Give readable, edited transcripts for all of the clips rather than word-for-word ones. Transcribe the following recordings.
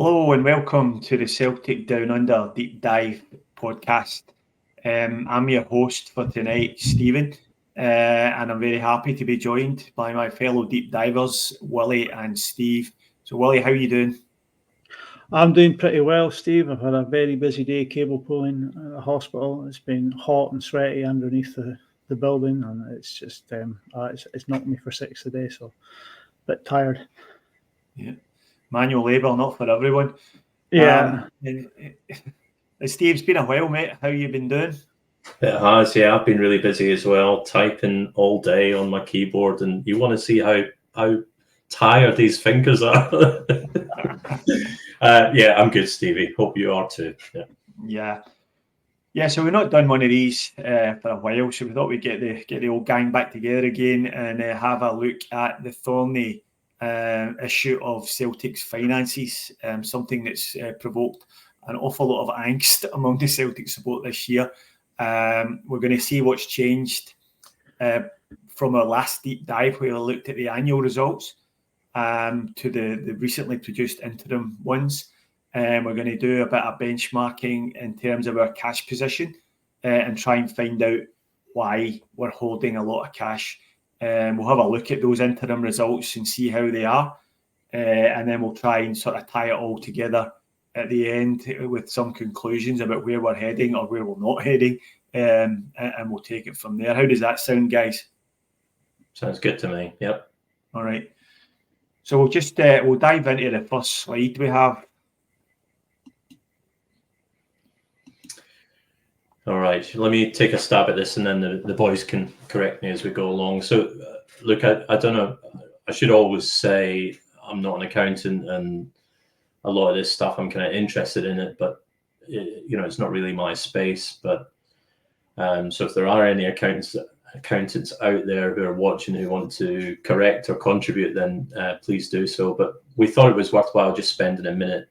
Hello and welcome to the Celtic Down Under Deep Dive podcast. I'm your host for tonight, Stephen, and I'm very happy to be joined by my fellow deep divers, Willie and Steve. So, Willie, how are you doing? I'm doing pretty well, Steve. I've had a very busy day cable pulling at the hospital. It's been hot and sweaty underneath the building, and it's just it's knocked me for six today, so a bit tired. Yeah, manual labour, not for everyone. Yeah. Steve, it's been a while, mate. How you been doing? It has, yeah. I've been really busy as well, typing all day on my keyboard, and you want to see how tired these fingers are. Yeah, I'm good, Stevie. Hope you are too. Yeah. So we've not done one of these for a while, so we thought we'd get the old gang back together again and have a look at the thorny issue of Celtic's finances, something that's provoked an awful lot of angst among the Celtic support this year. We're going to see what's changed from our last deep dive where we looked at the annual results to the recently produced interim ones. We're going to do a bit of benchmarking in terms of our cash position and try and find out why we're holding a lot of cash. We'll have a look at those interim results and see how they are. And then we'll try and sort of tie it all together at the end with some conclusions about where we're heading or where we're not heading. And we'll take it from there. How does that sound, guys? Sounds good to me. Yep. All right. So we'll just we'll dive into the first slide we have. All right, let me take a stab at this, and then the boys can correct me as we go along. So, look, I don't know. I should always say I'm not an accountant, and a lot of this stuff I'm kind of interested in it, but it's not really my space. But so if there are any accountants out there who are watching who want to correct or contribute, then please do so. But we thought it was worthwhile just spending a minute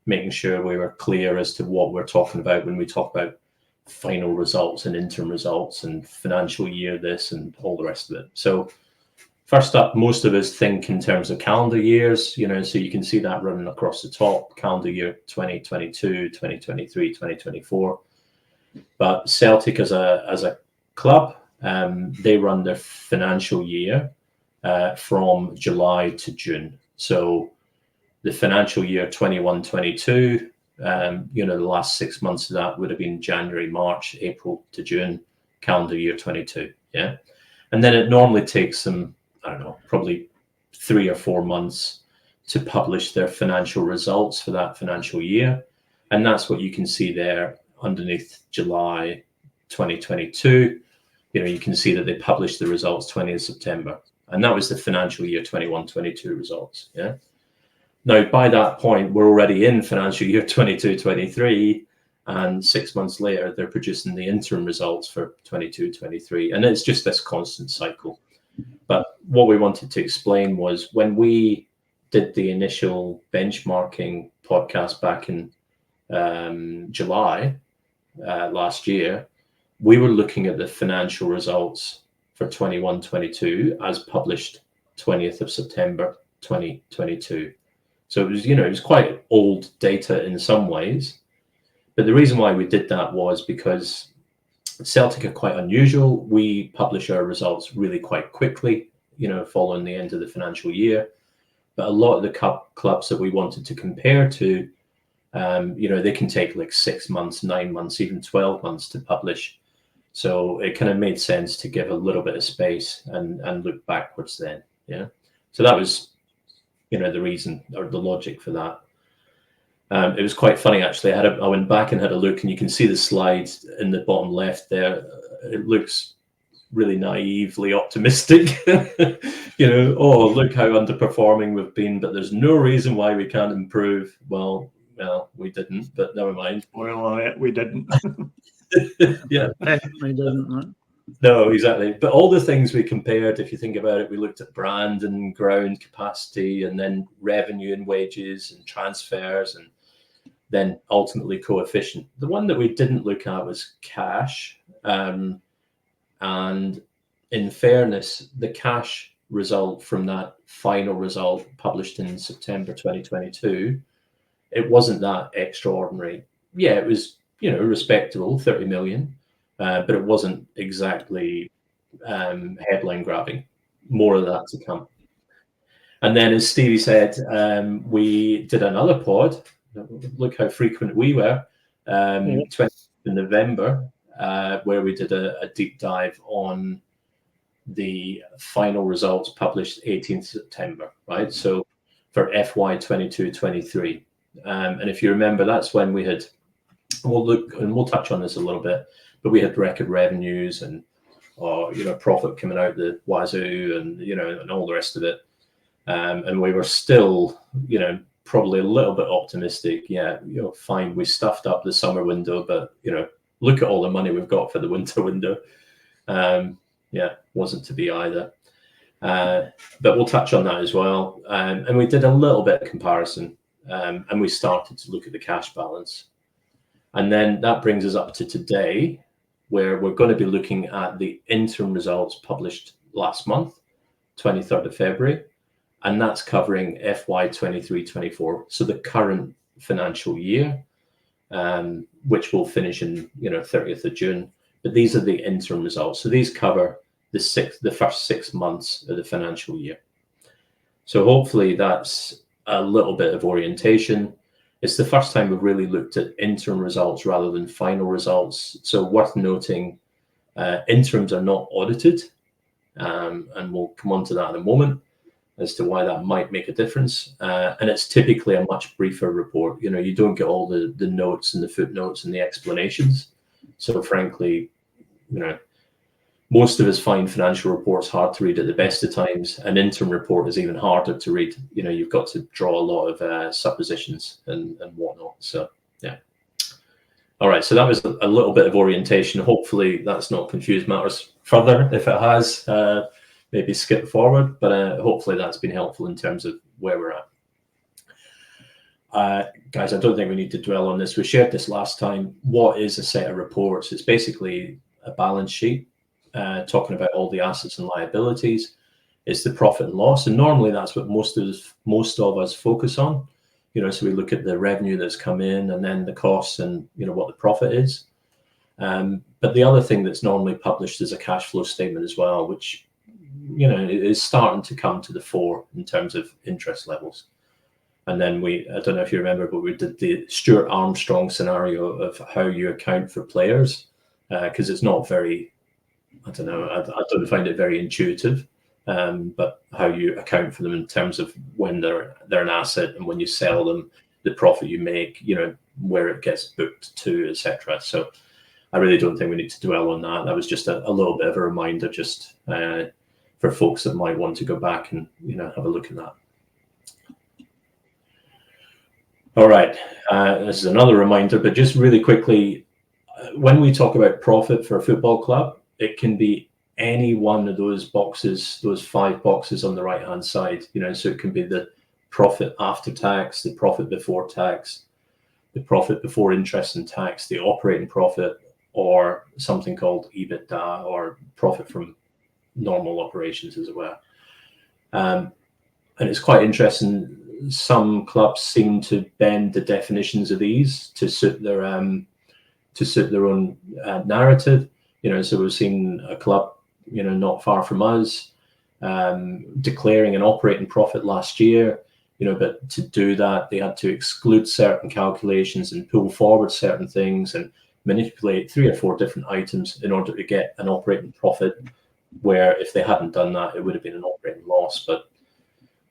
making sure we were clear as to what we're talking about when we talk about final results and interim results and financial year this and all the rest of it. So first up, most of us think in terms of calendar years, so you can see that running across the top, calendar year 2022, 2023, 2024. But Celtic as a club, they run their financial year from July to June. So the financial year 21-22, the last 6 months of that would have been January, March, April to June, calendar year 22. Yeah. And then it normally takes them, I don't know, probably 3 or 4 months to publish their financial results for that financial year. And that's what you can see there underneath July 2022. You can see that they published the results 20th September. And that was the financial year 21-22 results. Yeah. Now, by that point, we're already in financial year 22-23, and 6 months later, they're producing the interim results for 22-23. And it's just this constant cycle. But what we wanted to explain was when we did the initial benchmarking podcast back in July last year, we were looking at the financial results for 21-22 as published 20th of September 2022. So it was quite old data in some ways. But the reason why we did that was because Celtic are quite unusual. We publish our results really quite quickly, following the end of the financial year. But a lot of the clubs that we wanted to compare to, they can take like 6 months, 9 months, even 12 months to publish. So it kind of made sense to give a little bit of space and look backwards then. Yeah. So that was the reason or the logic for that. It was quite funny, actually. I went back and had a look, and you can see the slides in the bottom left there. It looks really naively optimistic. Oh, look how underperforming we've been, but there's no reason why we can't improve. Well, we didn't, but never mind. Well, we didn't. Yeah. Definitely didn't, right? No, exactly. But all the things we compared, if you think about it, we looked at brand and ground capacity, and then revenue and wages and transfers, and then ultimately coefficient. The one that we didn't look at was cash. And in fairness, the cash result from that final result published in September 2022 it wasn't that extraordinary. Yeah, it was, respectable, 30 million, but it wasn't exactly headline grabbing. More of that to come. And then, as Stevie said, we did another pod. Look how frequent we were. 20th of November, where we did a deep dive on the final results published 18th September, right? So for FY 22-23. And if you remember, that's when we had, we'll touch on this a little bit, but we had record revenues and, profit coming out the wazoo and, and all the rest of it. And we were still, probably a little bit optimistic. Yeah, fine, we stuffed up the summer window, but, look at all the money we've got for the winter window. Wasn't to be either. But we'll touch on that as well. And we did a little bit of comparison, and we started to look at the cash balance. And then that brings us up to today, where we're going to be looking at the interim results published last month, 23rd of February. And that's covering FY 23-24. So the current financial year, which will finish in, 30th of June. But these are the interim results. So these cover the first 6 months of the financial year. So hopefully that's a little bit of orientation. It's the first time we've really looked at interim results rather than final results. So worth noting, interims are not audited, and we'll come on to that in a moment as to why that might make a difference. And it's typically a much briefer report. You don't get all the notes and the footnotes and the explanations. So frankly, most of us find financial reports hard to read at the best of times. An interim report is even harder to read. You've got to draw a lot of suppositions and whatnot. So, yeah. All right. So that was a little bit of orientation. Hopefully that's not confused matters further. If it has, maybe skip forward. But hopefully that's been helpful in terms of where we're at. Guys, I don't think we need to dwell on this. We shared this last time. What is a set of reports? It's basically a balance sheet. Talking about all the assets and liabilities. It's the profit and loss, and normally that's what most of us focus on. So we look at the revenue that's come in, and then the costs, and what the profit is. But the other thing that's normally published is a cash flow statement as well, which is starting to come to the fore in terms of interest levels. And then I don't know if you remember, but we did the Stuart Armstrong scenario of how you account for players, because it's not very. I don't know. I don't find it very intuitive, but how you account for them in terms of when they're an asset and when you sell them, the profit you make, where it gets booked to, etc. So I really don't think we need to dwell on that. That was just a little bit of a reminder, just for folks that might want to go back and have a look at that. All right, this is another reminder, but just really quickly, when we talk about profit for a football club, it can be any one of those boxes, those 5 boxes on the right-hand side. So it can be the profit after tax, the profit before tax, the profit before interest and tax, the operating profit, or something called EBITDA, or profit from normal operations as well. And it's quite interesting. Some clubs seem to bend the definitions of these to suit their own narrative. So we've seen a club, not far from us, declaring an operating profit last year, but to do that, they had to exclude certain calculations and pull forward certain things and manipulate 3 or 4 different items in order to get an operating profit, where if they hadn't done that, it would have been an operating loss. But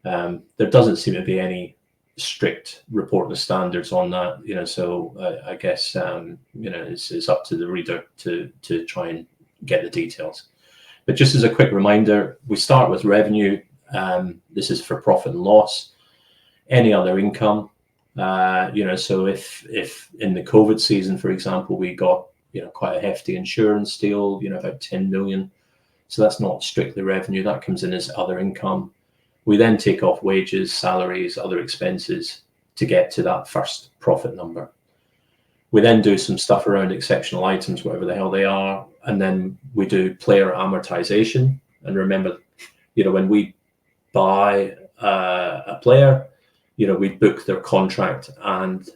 there doesn't seem to be any strict reporting standards on that, so I guess it's up to the reader to try and get the details. But just as a quick reminder, we start with revenue. This is for profit and loss. Any other income, so if in the COVID season, for example, we got quite a hefty insurance deal, about 10 million, so that's not strictly revenue, that comes in as other income. We then take off wages, salaries, other expenses to get to that first profit number. We then do some stuff around exceptional items, whatever the hell they are, and then we do player amortization. And remember, when we buy a player, we'd book their contract and,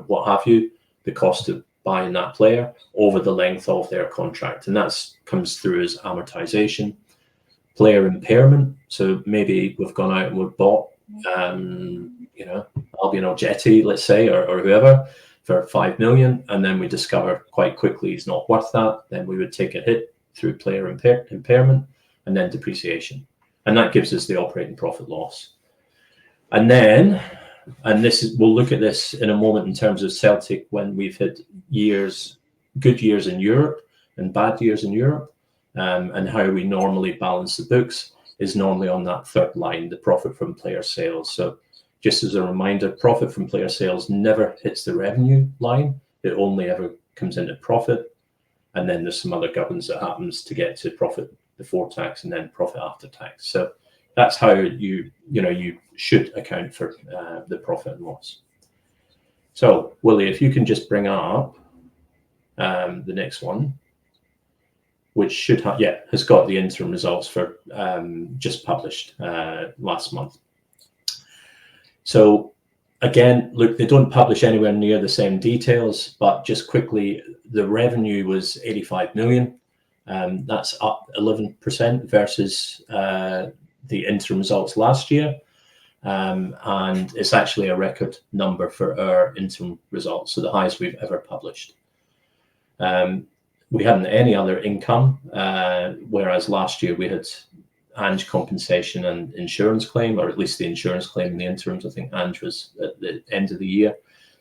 what have you, the cost of buying that player over the length of their contract. And that comes through as amortization. Player impairment. So maybe we've gone out and we've bought, Albion or Jetty, let's say, or whoever, for 5 million, and then we discover quite quickly he's not worth that. Then we would take a hit through player impairment and then depreciation. And that gives us the operating profit loss. And then, we'll look at this in a moment in terms of Celtic when we've had good years in Europe and bad years in Europe, and how we normally balance the books is normally on that third line, the profit from player sales. So just as a reminder, profit from player sales never hits the revenue line. It only ever comes into profit. And then there's some other governance that happens to get to profit before tax and then profit after tax. So that's how you should account for the profit and loss. So Willie, if you can just bring up the next one, which should have, has got the interim results for just published last month. So again, look, they don't publish anywhere near the same details, but just quickly, the revenue was 85 million. That's up 11% versus the interim results last year. And it's actually a record number for our interim results, so the highest we've ever published. We hadn't any other income, whereas last year we had Ange compensation and insurance claim, or at least the insurance claim in the interims. I think Ange was at the end of the year.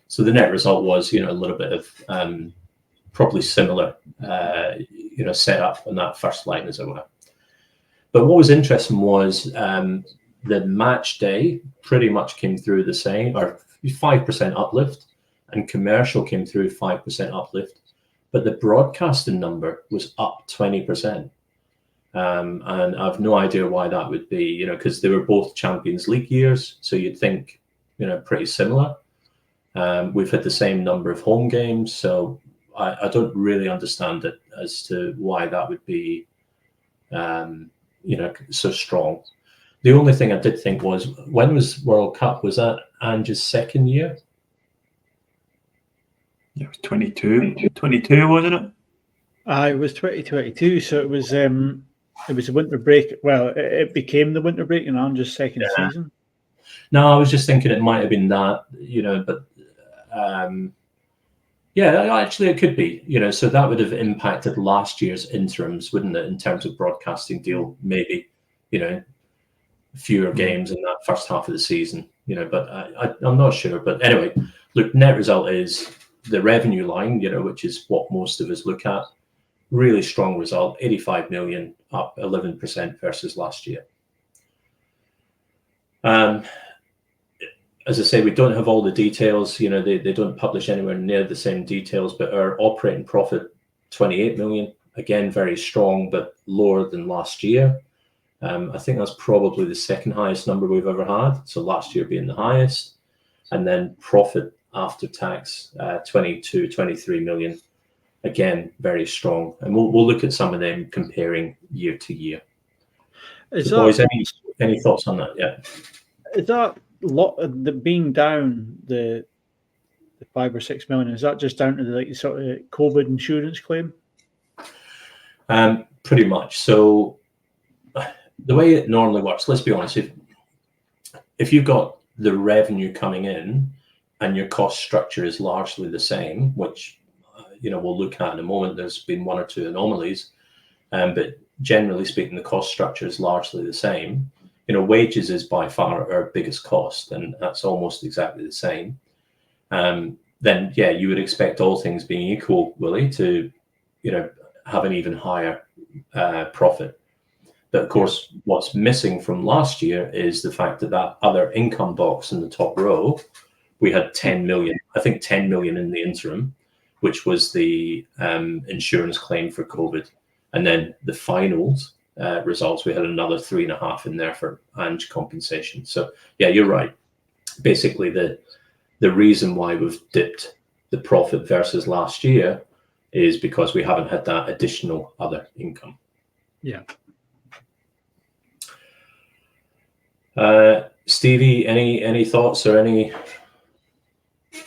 So the net result was, a little bit of probably similar, setup on that first line, as it were. But what was interesting was the match day pretty much came through the same, or 5% uplift, and commercial came through 5% uplift. But the broadcasting number was up 20%. And I've no idea why that would be, because they were both Champions League years. So you'd think, pretty similar. We've had the same number of home games. So I don't really understand it as to why that would be, so strong. The only thing I did think was, when was World Cup? Was that Ange's second year? It was 22, wasn't it? It was 2022, so it was a winter break. Well, it became the winter break in Ange's second season. No, I was just thinking it might have been that, but actually it could be, so that would have impacted last year's interims, wouldn't it, in terms of broadcasting deal, maybe, fewer games in that first half of the season, but I'm not sure. But anyway, look, net result is the revenue line, which is what most of us look at. Really strong result, 85 million, up 11% versus last year. As I say, we don't have all the details. They don't publish anywhere near the same details, but our operating profit, 28 million, again, very strong, but lower than last year. I think that's probably the second highest number we've ever had. So last year being the highest. And then profit after tax, 23 million. Again, very strong. And we'll look at some of them comparing year to year. Boys, any thoughts on that? Yeah. Is that being down the 5 or 6 million? Is that just down to the sort of COVID insurance claim? Pretty much. So the way it normally works, let's be honest, if you've got the revenue coming in and your cost structure is largely the same, which we'll look at in a moment. There's been one or two anomalies, but generally speaking, the cost structure is largely the same. Wages is by far our biggest cost, and that's almost exactly the same. Then, you would expect all things being equal, Willie, to, have an even higher profit. But of course, what's missing from last year is the fact that other income box in the top row, we had 10 million, I think 10 million in the interim, which was the insurance claim for COVID. And then the finals results, we had another 3.5 in there for Ange compensation. So you're right. Basically, the reason why we've dipped the profit versus last year is because we haven't had that additional other income. Yeah. Stevie, any thoughts or any?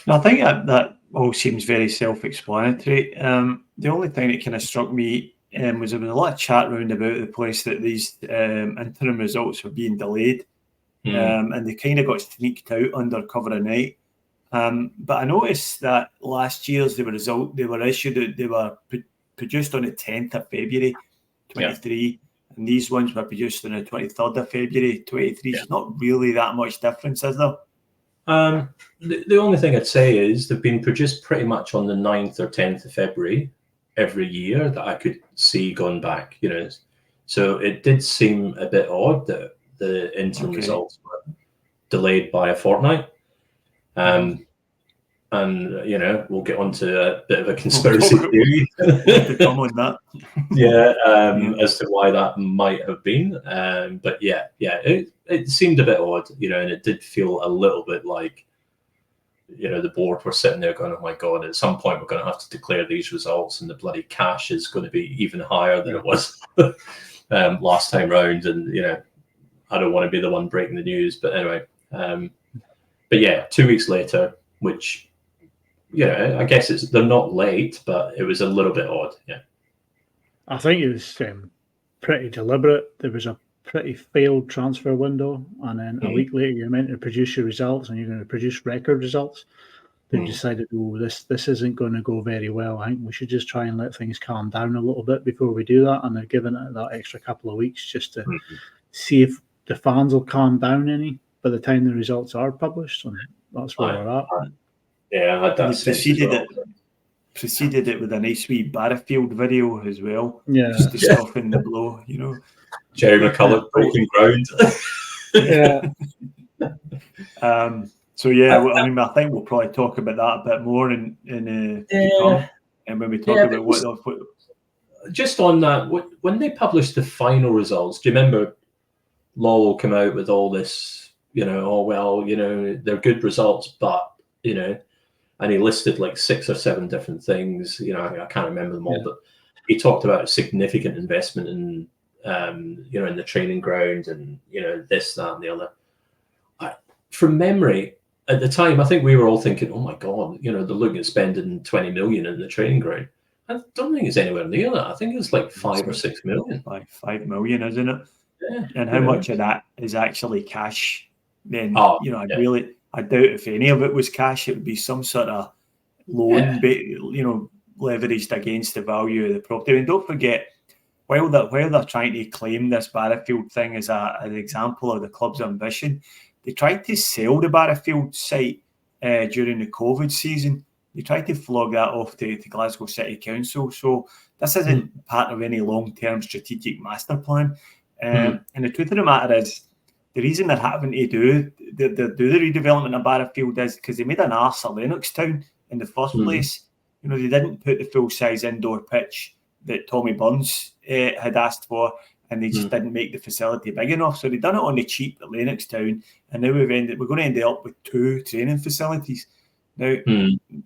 I think that all seems very self-explanatory. The only thing that kind of struck me was there was a lot of chat round about the place that these interim results were being delayed, and they kind of got sneaked out under cover of night. But I noticed that last year's they were produced on the 10th of February 23, and these ones were produced on the 23rd of February 23. It's not really that much difference, is there? The only thing I'd say is they've been produced pretty much on the 9th or 10th of February every year that I could see going back, So it did seem a bit odd that the interim results were delayed by a fortnight. And, we'll get onto a bit of a conspiracy theory. To come on that. As to why that might have been. But it seemed a bit odd, and it did feel a little bit like, the board were sitting there going, oh my God, at some point we're going to have to declare these results and the bloody cash is going to be even higher than it was last time round. And, I don't want to be the one breaking the news, but anyway. But yeah, 2 weeks later, which, I guess they're not late, but it was a little bit odd. Yeah. I think it was pretty deliberate. There was a pretty failed transfer window, and then a week later you're meant to produce your results, and you're going to produce record results. They've decided, this isn't going to go very well. I think we should just try and let things calm down a little bit before we do that, and they're giving it that extra couple of weeks just to see if the fans will calm down any by the time the results are published, and that's where we're at. Yeah, that's preceded it with a nice wee Barrafield video as well. Yeah, just to soften the blow, Jerry McCulloch breaking ground. So I think we'll probably talk about that a bit more in and when we talk about what. Just on that, when they published the final results, do you remember Lowell came out with all this? They're good results, but and he listed like 6 or 7 different things. I can't remember them all, but he talked about a significant investment in, in the training ground and, this, that, and the other. From memory, at the time, I think we were all thinking, oh my God, they're looking at spending 20 million in the training ground. I don't think it's anywhere near that. I think it's like 5 or 6 million. Like 5 million, isn't it? Yeah. And how much of that is actually cash? Then, I doubt if any of it was cash, it would be some sort of loan, leveraged against the value of the property. And don't forget, while they're trying to claim this Barrafield thing as an example of the club's ambition, they tried to sell the Barrafield site during the COVID season. They tried to flog that off to Glasgow City Council. So this isn't part of any long-term strategic master plan. And the truth of the matter is, the reason they're having to do the redevelopment of Barrafield is because they made an arse of Lennoxtown in the first place. They didn't put the full-size indoor pitch that Tommy Burns had asked for, and they just didn't make the facility big enough. So they've done it on the cheap at Lennoxtown, and now we're going to end up with 2 training facilities. Now,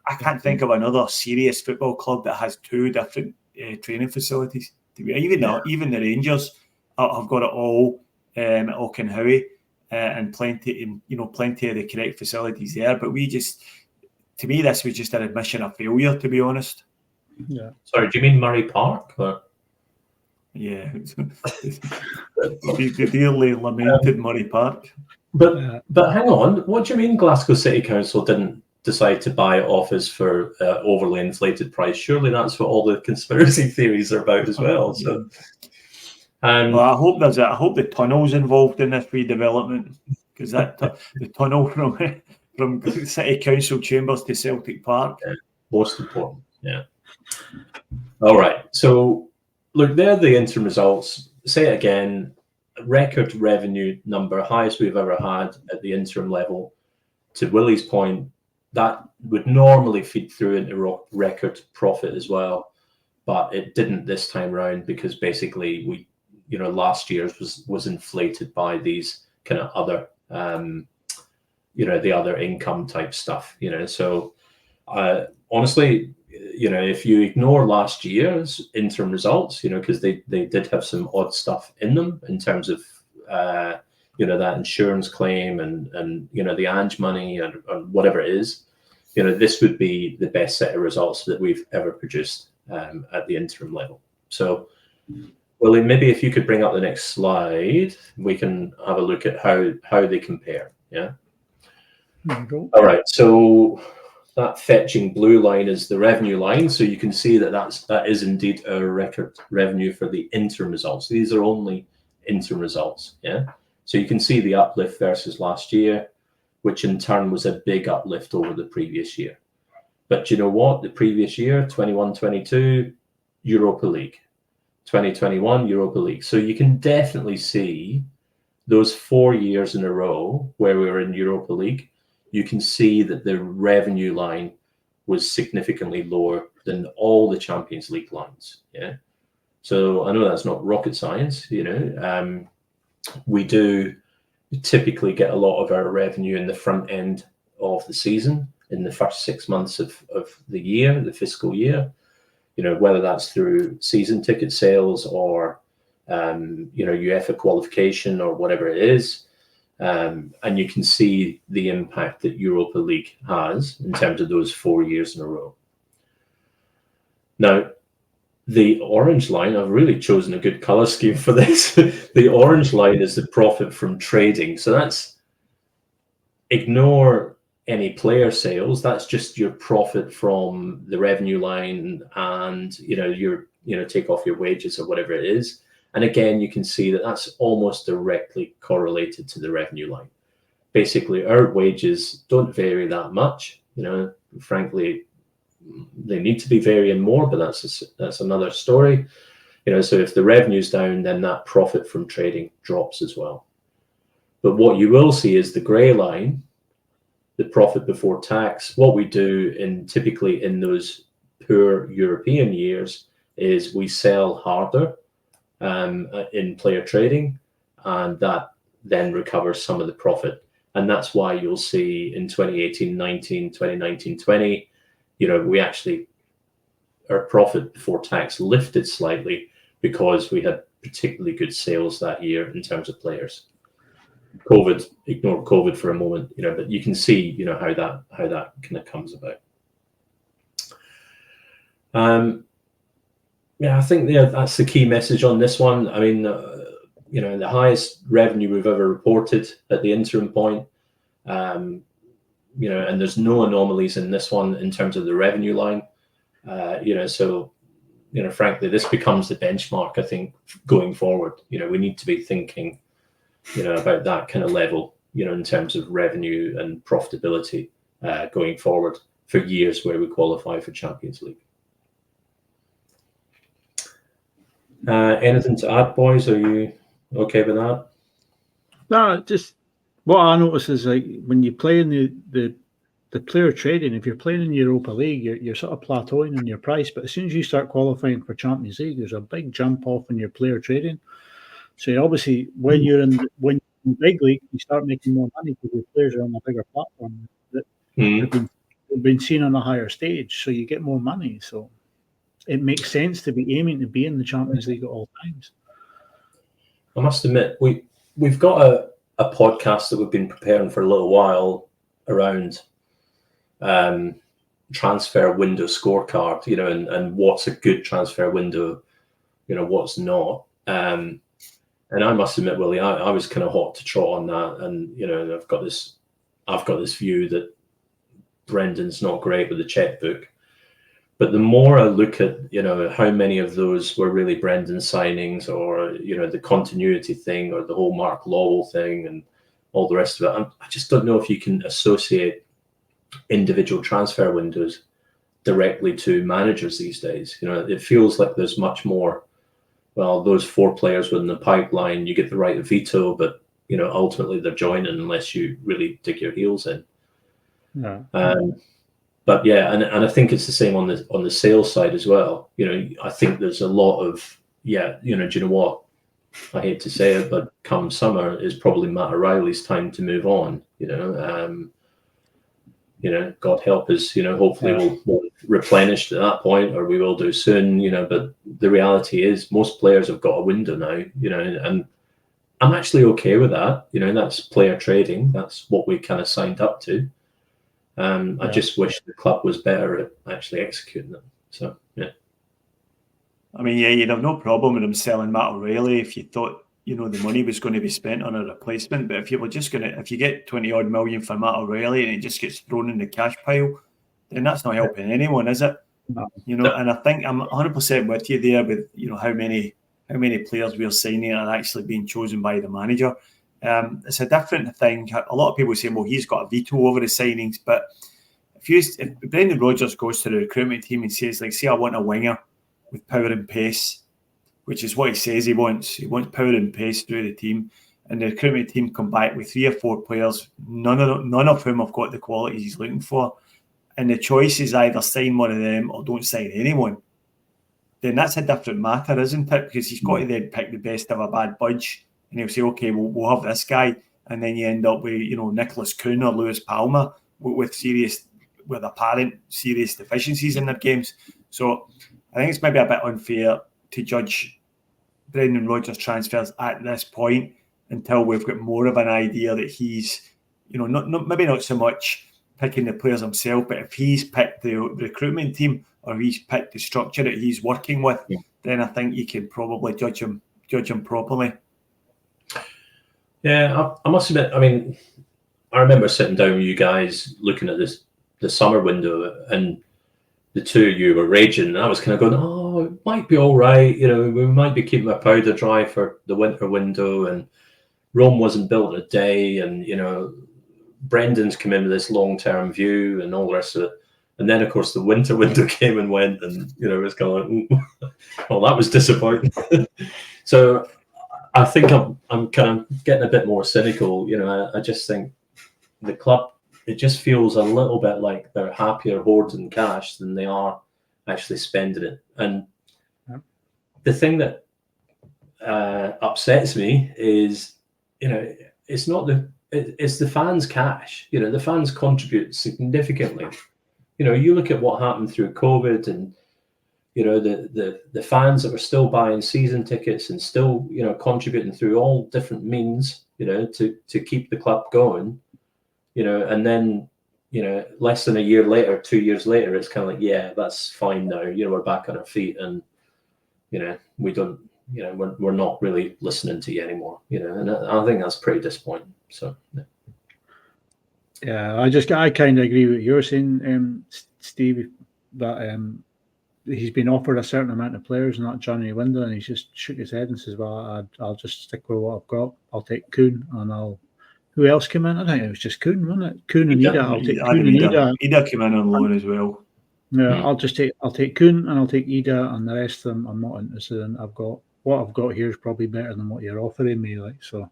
I can't think of another serious football club that has 2 different training facilities. Even the Rangers have got it all at Auchenhowie and plenty of the correct facilities there. But to me, this was just an admission of failure, to be honest. Yeah. Sorry, do you mean Murray Park? Or? Yeah, the dearly lamented Murray Park. But hang on, what do you mean Glasgow City Council didn't decide to buy it off us for overly inflated price? Surely that's what all the conspiracy theories are about as well. So, well, I hope the tunnel's involved in this redevelopment, because the tunnel from City Council chambers to Celtic Park, most important. Yeah. All right. So, look, they're the interim results. Say it again. Record revenue number, highest we've ever had at the interim level. To Willie's point, that would normally feed through into record profit as well, but it didn't this time round because basically last year's was inflated by these kind of other the other income type stuff. So honestly, if you ignore last year's interim results, because they did have some odd stuff in them in terms of that insurance claim and the Ange money and whatever it is, this would be the best set of results that we've ever produced at the interim level. So, Willie, maybe if you could bring up the next slide, we can have a look at how they compare. Yeah. There we go. All right. So that fetching blue line is the revenue line. So you can see that is indeed a record revenue for the interim results. These are only interim results. Yeah. So you can see the uplift versus last year, which in turn was a big uplift over the previous year. But you know what? The previous year, 21-22, Europa League. 2021, Europa League. So you can definitely see those 4 years in a row where we were in Europa League, you can see that the revenue line was significantly lower than all the Champions League lines. Yeah. So I know that's not rocket science, we do typically get a lot of our revenue in the front end of the season, in the first 6 months of the year, the fiscal year, whether that's through season ticket sales or, UEFA qualification or whatever it is. And you can see the impact that Europa League has in terms of those 4 years in a row. Now, the orange line, I've really chosen a good color scheme for this. The orange line is the profit from trading. So that's, ignore any player sales. That's just your profit from the revenue line and, take off your wages or whatever it is. And again, you can see that that's almost directly correlated to the revenue line. Basically, our wages don't vary that much. Frankly, they need to be varying more, but that's another story. So if the revenue's down, then that profit from trading drops as well. But what you will see is the grey line, the profit before tax. What we do typically in those poor European years is we sell harder in player trading, and that then recovers some of the profit. And that's why you'll see in 2018-19, 2019-20, we actually, our profit before tax lifted slightly because we had particularly good sales that year in terms of players. Ignore COVID for a moment, but you can see, how that kind of comes about. I think that's the key message on this one. I mean, the highest revenue we've ever reported at the interim point, and there's no anomalies in this one in terms of the revenue line. So, frankly, this becomes the benchmark, I think, going forward. We need to be thinking, about that kind of level, in terms of revenue and profitability going forward for years where we qualify for Champions League. Anything to add, boys? Are you okay with that? No, just what I notice is like when you play in the player trading, if you're playing in Europa League, you're sort of plateauing in your price. But as soon as you start qualifying for Champions League, there's a big jump off in your player trading. So obviously, when you're in big league, you start making more money because your players are on a bigger platform that have been seen on a higher stage. So you get more money. So it makes sense to be aiming to be in the Champions League at all times. I must admit, we've got a podcast that we've been preparing for a little while around transfer window scorecard, and what's a good transfer window, what's not. And I must admit, Willie, I was kind of hot to trot on that, and I've got this view that Brendan's not great with the checkbook. But the more I look at, how many of those were really Brendan signings, or the continuity thing, or the whole Mark Lowell thing, and all the rest of it, I just don't know if you can associate individual transfer windows directly to managers these days. It feels like there's much more. Well, those 4 players within the pipeline, you get the right of veto, but ultimately they're joining unless you really dig your heels in. Yeah. But yeah, and I think it's the same on the sales side as well. I think there's a lot of do you know what? I hate to say it, but come summer is probably Matt O'Reilly's time to move on. God help us. Hopefully we'll replenish at that point, or we will do soon. But the reality is most players have got a window now. And I'm actually okay with that. You know, that's player trading. That's what we kind of signed up to. I just wish the club was better at actually executing them. So, yeah. I mean, yeah, you'd have no problem with him selling Matt O'Reilly if you thought, you know, the money was going to be spent on a replacement. But if you were just going to, if you get 20 odd million for Matt O'Reilly and it just gets thrown in the cash pile, then that's not helping anyone, is it? No. You know, and I think I'm 100% with you there with, you know, how many players we're signing are actually being chosen by the manager. It's a different thing. A lot of people say, well, he's got a veto over the signings. But if Brendan Rodgers goes to the recruitment team and says, like, say, I want a winger with power and pace, which is what he says he wants. He wants power and pace through the team. And the recruitment team come back with 3 or 4 players, none of whom have got the qualities he's looking for. And the choice is either sign one of them or don't sign anyone. Then that's a different matter, isn't it? Because he's got to then pick the best of a bad bunch. And he'll say, okay, we'll have this guy. And then you end up with, you know, Nicholas Kuhn or Lewis Palmer with apparent serious deficiencies in their games. So I think it's maybe a bit unfair to judge Brendan Rodgers' transfers at this point until we've got more of an idea that he's, you know, maybe not so much picking the players himself, but if he's picked the recruitment team or he's picked the structure that he's working with, then I think you can probably judge him properly. Yeah, I must admit, I mean, I remember sitting down with you guys looking at the summer window, and the two of you were raging, and I was kind of going, oh, it might be all right. You know, we might be keeping our powder dry for the winter window, and Rome wasn't built in a day, and, you know, Brendan's come in with this long-term view and all the rest of it. And then, of course, the winter window came and went, and, you know, it was kind of like, well, that was disappointing. So I think I'm kind of getting a bit more cynical. You know, I just think the club, it just feels a little bit like they're happier hoarding cash than they are actually spending it. And the thing that upsets me is, you know, it's the fans' cash. You know, the fans contribute significantly. You know, you look at what happened through COVID, and, you know, the fans that were still buying season tickets and still, you know, contributing through all different means, you know, to keep the club going. You know, and then, you know, less than a year later, 2 years later, it's kind of like, yeah, that's fine now. You know, we're back on our feet, and, you know, we don't, you know, we're not really listening to you anymore. You know, and I think that's pretty disappointing. So, yeah, I kind of agree with what you're saying, Steve, that he's been offered a certain amount of players in that January window, and he's just shook his head and says, well, I'll just stick with what I've got. I'll take Kuhn, and who else came in? I think it was just Kuhn, wasn't it? Kuhn and Ida. I'll take Kuhn and Ida. Ida came in on loan as well. Yeah, I'll take Kuhn and I'll take Ida, and the rest of them I'm not interested in. What I've got here is probably better than what you're offering me, like so.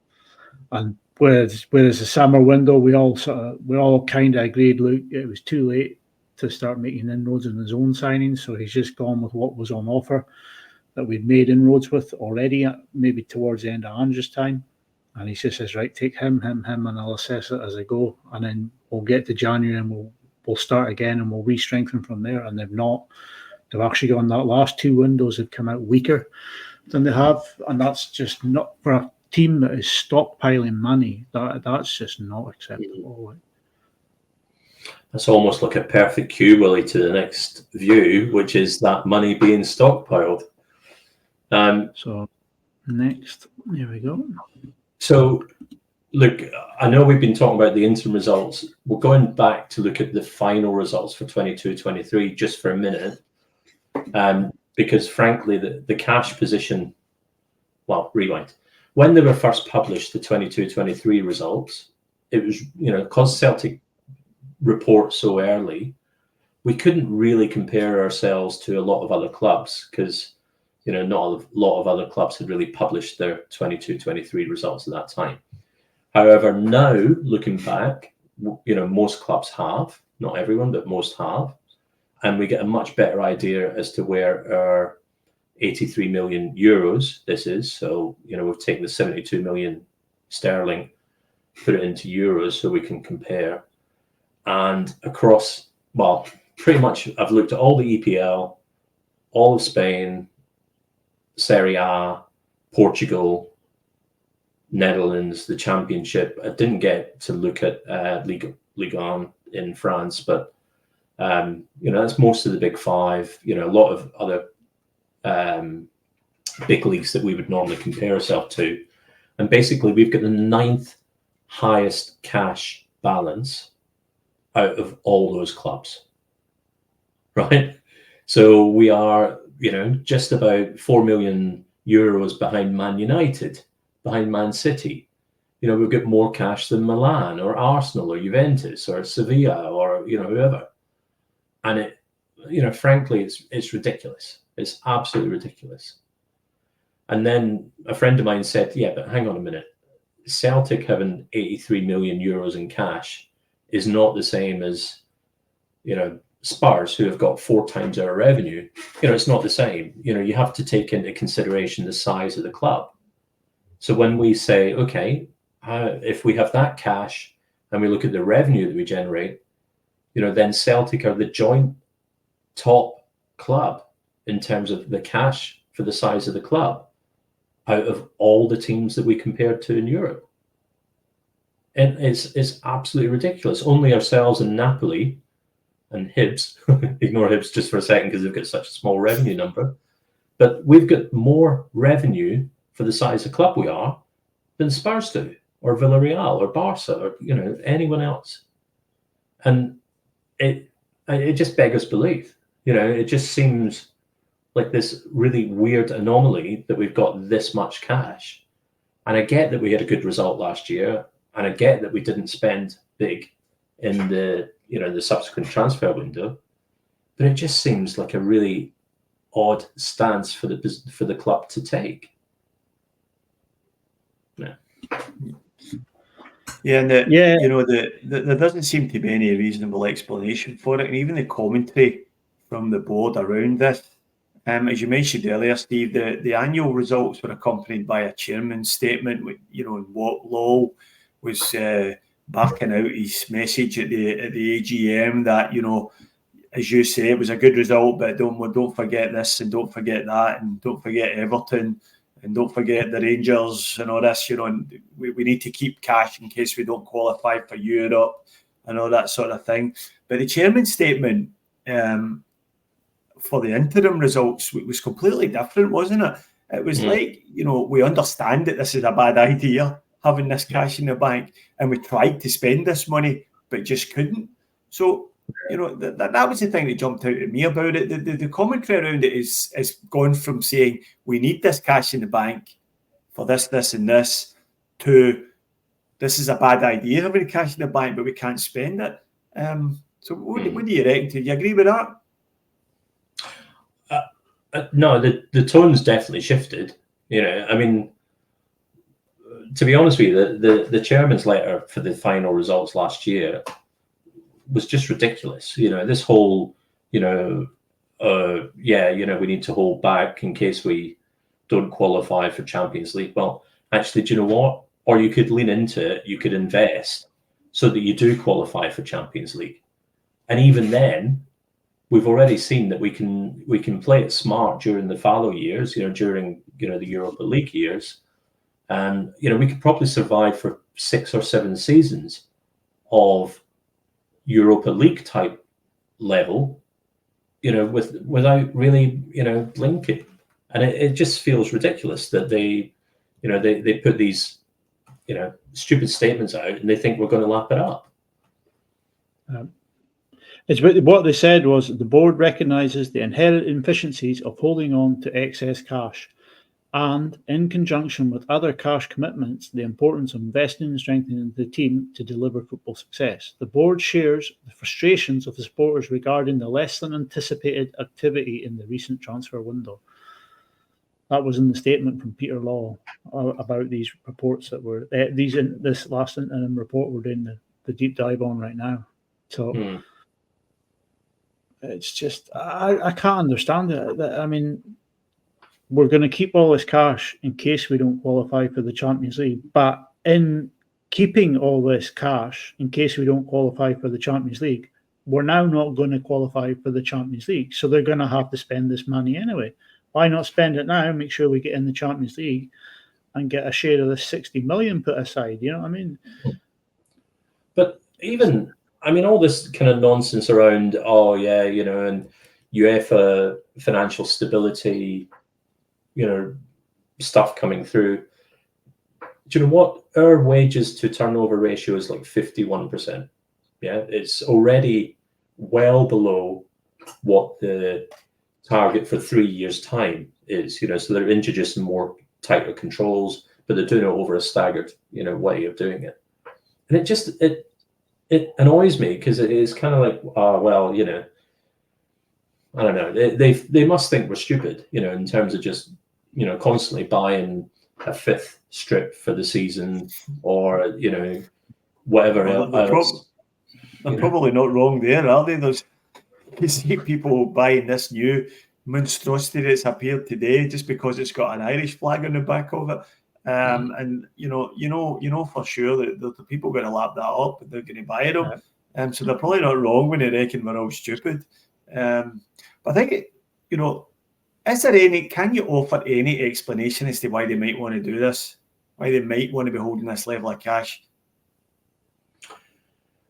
And whereas the summer window, we all kind of agreed, look, it was too late to start making inroads in his own signings, so he's just gone with what was on offer that we'd made inroads with already, maybe towards the end of Andrew's time. And he just says, right, take him, and I'll assess it as I go. And then we'll get to January and we'll start again, and we'll re-strengthen from there. And they've actually gone, that last 2 windows have come out weaker than they have. And that's just not, for a team that is stockpiling money, that's just not acceptable. That's almost like a perfect cue, Willie, to the next view, which is that money being stockpiled. So next, here we go. So, look, I know we've been talking about the interim results. We're going back to look at the final results for 22-23 just for a minute, because frankly, the cash position, well, rewind. When they were first published, the 22-23 results, it was, you know, because Celtic report so early, we couldn't really compare ourselves to a lot of other clubs because, you know, not a lot of other clubs had really published their 22-23 results at that time. However, now looking back, you know, most clubs have, not everyone, but most have, and we get a much better idea as to where our 83 million euros this is. So, you know, we've taken the 72 million sterling, put it into euros so we can compare. And across, well, pretty much I've looked at all the EPL, all of Spain, Serie A, Portugal, Netherlands, the Championship. I didn't get to look at Ligue 1 in France, but that's most of the big five. A lot of other big leagues that we would normally compare ourselves to, and basically we've got the 9th highest cash balance out of all those clubs, right? So we are, just about 4 million euros behind Man United, behind Man City. We've got more cash than Milan or Arsenal or Juventus or Sevilla or whoever. And it, frankly, it's ridiculous. It's absolutely ridiculous. And then a friend of mine said, "Yeah, but hang on a minute. Celtic having 83 million euros in cash is not the same as, Spurs, who have got 4 times our revenue. It's not the same. You have to take into consideration the size of the club. So when we say, okay, if we have that cash and we look at the revenue that we generate, then Celtic are the joint top club in terms of the cash for the size of the club out of all the teams that we compared to in Europe. And it's absolutely ridiculous. Only ourselves and Napoli and Hibs, ignore Hibs just for a second because they've got such a small revenue number, but we've got more revenue for the size of club we are than Spurs do, or Villarreal, or Barca, or anyone else. And it just beggars belief. It just seems like this really weird anomaly that we've got this much cash. And I get that we had a good result last year, and I get that we didn't spend big in the subsequent transfer window, but it just seems like a really odd stance for the club to take. Yeah, and there doesn't seem to be any reasonable explanation for it, and even the commentary from the board around this. As you mentioned earlier, Steve, the annual results were accompanied by a chairman's statement. What Law was backing out his message at the AGM that as you say, it was a good result, but don't forget this and don't forget that and don't forget Everton and don't forget the Rangers and all this. And we need to keep cash in case we don't qualify for Europe and all that sort of thing. But the chairman's statement for the interim results was completely different, wasn't it? It was like, we understand that this is a bad idea, having this cash in the bank, and we tried to spend this money, but just couldn't. So, that was the thing that jumped out at me about it. The commentary around it is gone from saying we need this cash in the bank for this, and this, to this is a bad idea having cash in the bank, but we can't spend it. So what do you reckon? Do you agree with that? No, the tone's definitely shifted. I mean, to be honest with you, the chairman's letter for the final results last year was just ridiculous. This whole, we need to hold back in case we don't qualify for Champions League. Well, actually, do you know what? Or you could lean into it, you could invest so that you do qualify for Champions League. And even then, we've already seen that we can play it smart during the fallow years, during the Europa League years, and we could probably survive for 6 or 7 seasons of Europa League type level, without really blinking, and it just feels ridiculous that they put these stupid statements out and they think we're going to lap it up. What they said was the board recognises the inherent inefficiencies of holding on to excess cash, and in conjunction with other cash commitments, the importance of investing and strengthening the team to deliver football success. The board shares the frustrations of the supporters regarding the less than anticipated activity in the recent transfer window. That was in the statement from Peter Law about these reports that were this last interim report we're doing the deep dive on right now. So. It's just, I can't understand it. I mean, we're going to keep all this cash in case we don't qualify for the Champions League. But in keeping all this cash in case we don't qualify for the Champions League, we're now not going to qualify for the Champions League. So they're going to have to spend this money anyway. Why not spend it now, make sure we get in the Champions League, and get a share of the 60 million put aside. You know what I mean? But even, I mean, all this kind of nonsense around, oh yeah, you know, and UEFA financial stability, you know, stuff coming through. Do you know what? Our wages to turnover ratio is like 51%. Yeah, it's already well below what the target for 3 years' time is. You know, so they're introducing more tighter controls, but they're doing it over a staggered, you know, way of doing it. And it annoys me because it is kind of like, well, you know, I don't know. They must think we're stupid, you know, in terms of just, you know, constantly buying a fifth strip for the season, or, you know, whatever else. They're probably not wrong there, are they? You see people buying this new monstrosity that's appeared today just because it's got an Irish flag on the back of it. And you know for sure that the people are going to lap that up and they're going to buy them. So they're probably not wrong when they reckon we're all stupid. But I think can you offer any explanation as to why they might want to do this? Why they might want to be holding this level of cash?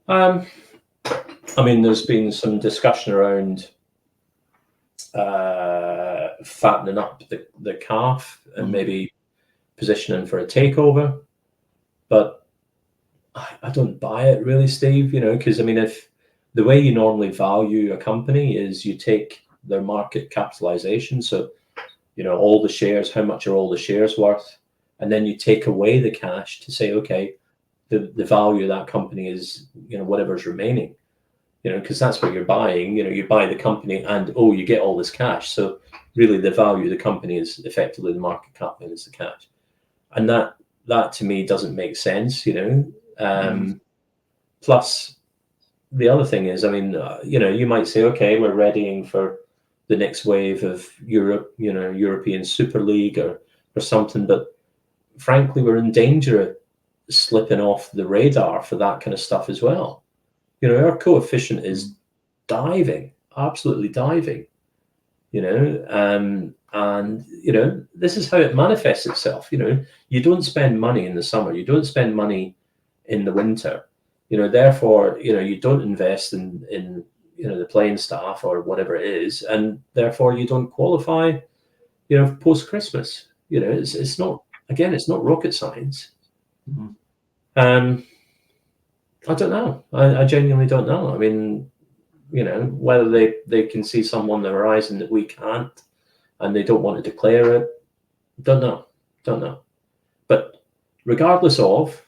I mean, there's been some discussion around fattening up the calf and maybe positioning for a takeover, but I don't buy it really, Steve. You know, because I mean, if the way you normally value a company is you take their market capitalization, so you know all the shares, how much are all the shares worth, and then you take away the cash to say, okay, the value of that company is, you know, whatever's remaining. You know, because that's what you're buying. You know, you buy the company and you get all this cash. So really, the value of the company is effectively the market cap minus the cash, and that to me doesn't make sense. You know, plus the other thing is, I mean, you know, you might say, okay, we're readying for the next wave of Europe, you know, European Super League or something, but frankly, we're in danger of slipping off the radar for that kind of stuff as well. You know, our coefficient is diving, absolutely diving, you know, and, you know, this is how it manifests itself. You know, you don't spend money in the summer, you don't spend money in the winter, you know, therefore, you know, you don't invest in you know, the playing staff or whatever it is, and therefore you don't qualify, you know, post-Christmas. You know, it's not, again, it's not rocket science. I don't know. I genuinely don't know. I mean, you know, whether they can see something on the horizon that we can't and they don't want to declare it, don't know. But regardless of,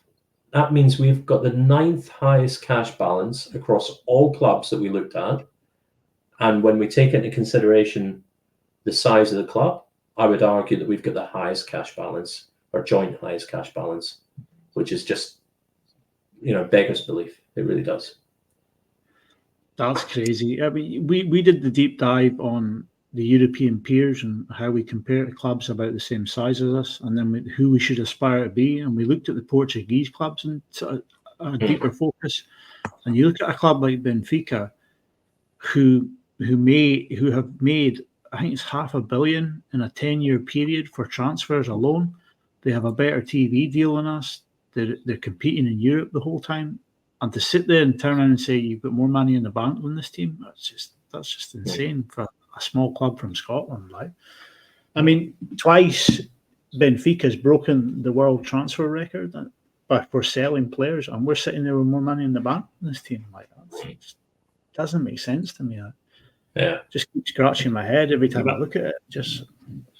that means we've got the 9th highest cash balance across all clubs that we looked at. And when we take into consideration the size of the club, I would argue that we've got the highest cash balance, or joint highest cash balance, which is just, you know, beggars belief. It really does. That's crazy. I mean, we did the deep dive on the European peers and how we compare to clubs about the same size as us, and then who we should aspire to be. And we looked at the Portuguese clubs and a deeper focus. And you look at a club like Benfica, who have made, I think it's $500 million in a 10-year period for transfers alone. They have a better TV deal than us. They're competing in Europe the whole time, and to sit there and turn around and say you've got more money in the bank than this team, that's just insane for a small club from Scotland. Like, I mean, twice Benfica's broken the world transfer record for selling players, and we're sitting there with more money in the bank than this team. Like, that doesn't make sense to me. Yeah, just keep scratching my head every time I look at it. Just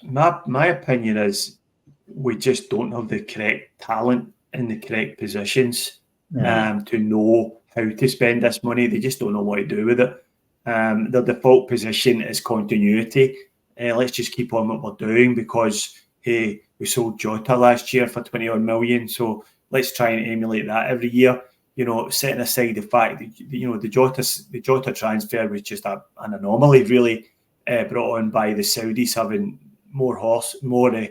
my opinion is we just don't have the correct talent in the correct positions to know how to spend this money. They just don't know what to do with it. Their default position is continuity. Let's just keep on what we're doing because, hey, we sold Jota last year for 21 million, so let's try and emulate that every year. You know, setting aside the fact that, you know, the Jota transfer was just an anomaly, really, brought on by the Saudis having more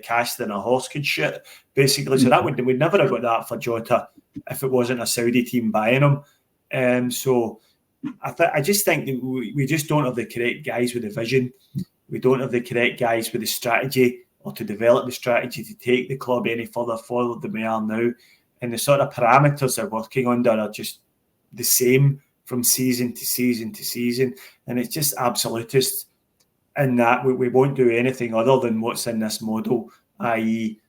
cash than a horse could shit, basically. So we'd never have got that for Jota if it wasn't a Saudi team buying him. So I just think that we just don't have the correct guys with the vision. We don't have the correct guys with the strategy. or to develop the strategy to take the club any further forward than we are now. And the sort of parameters they're working under are just the same from season to season to season. And it's just absolutist in that we won't do anything other than what's in this model, i.e.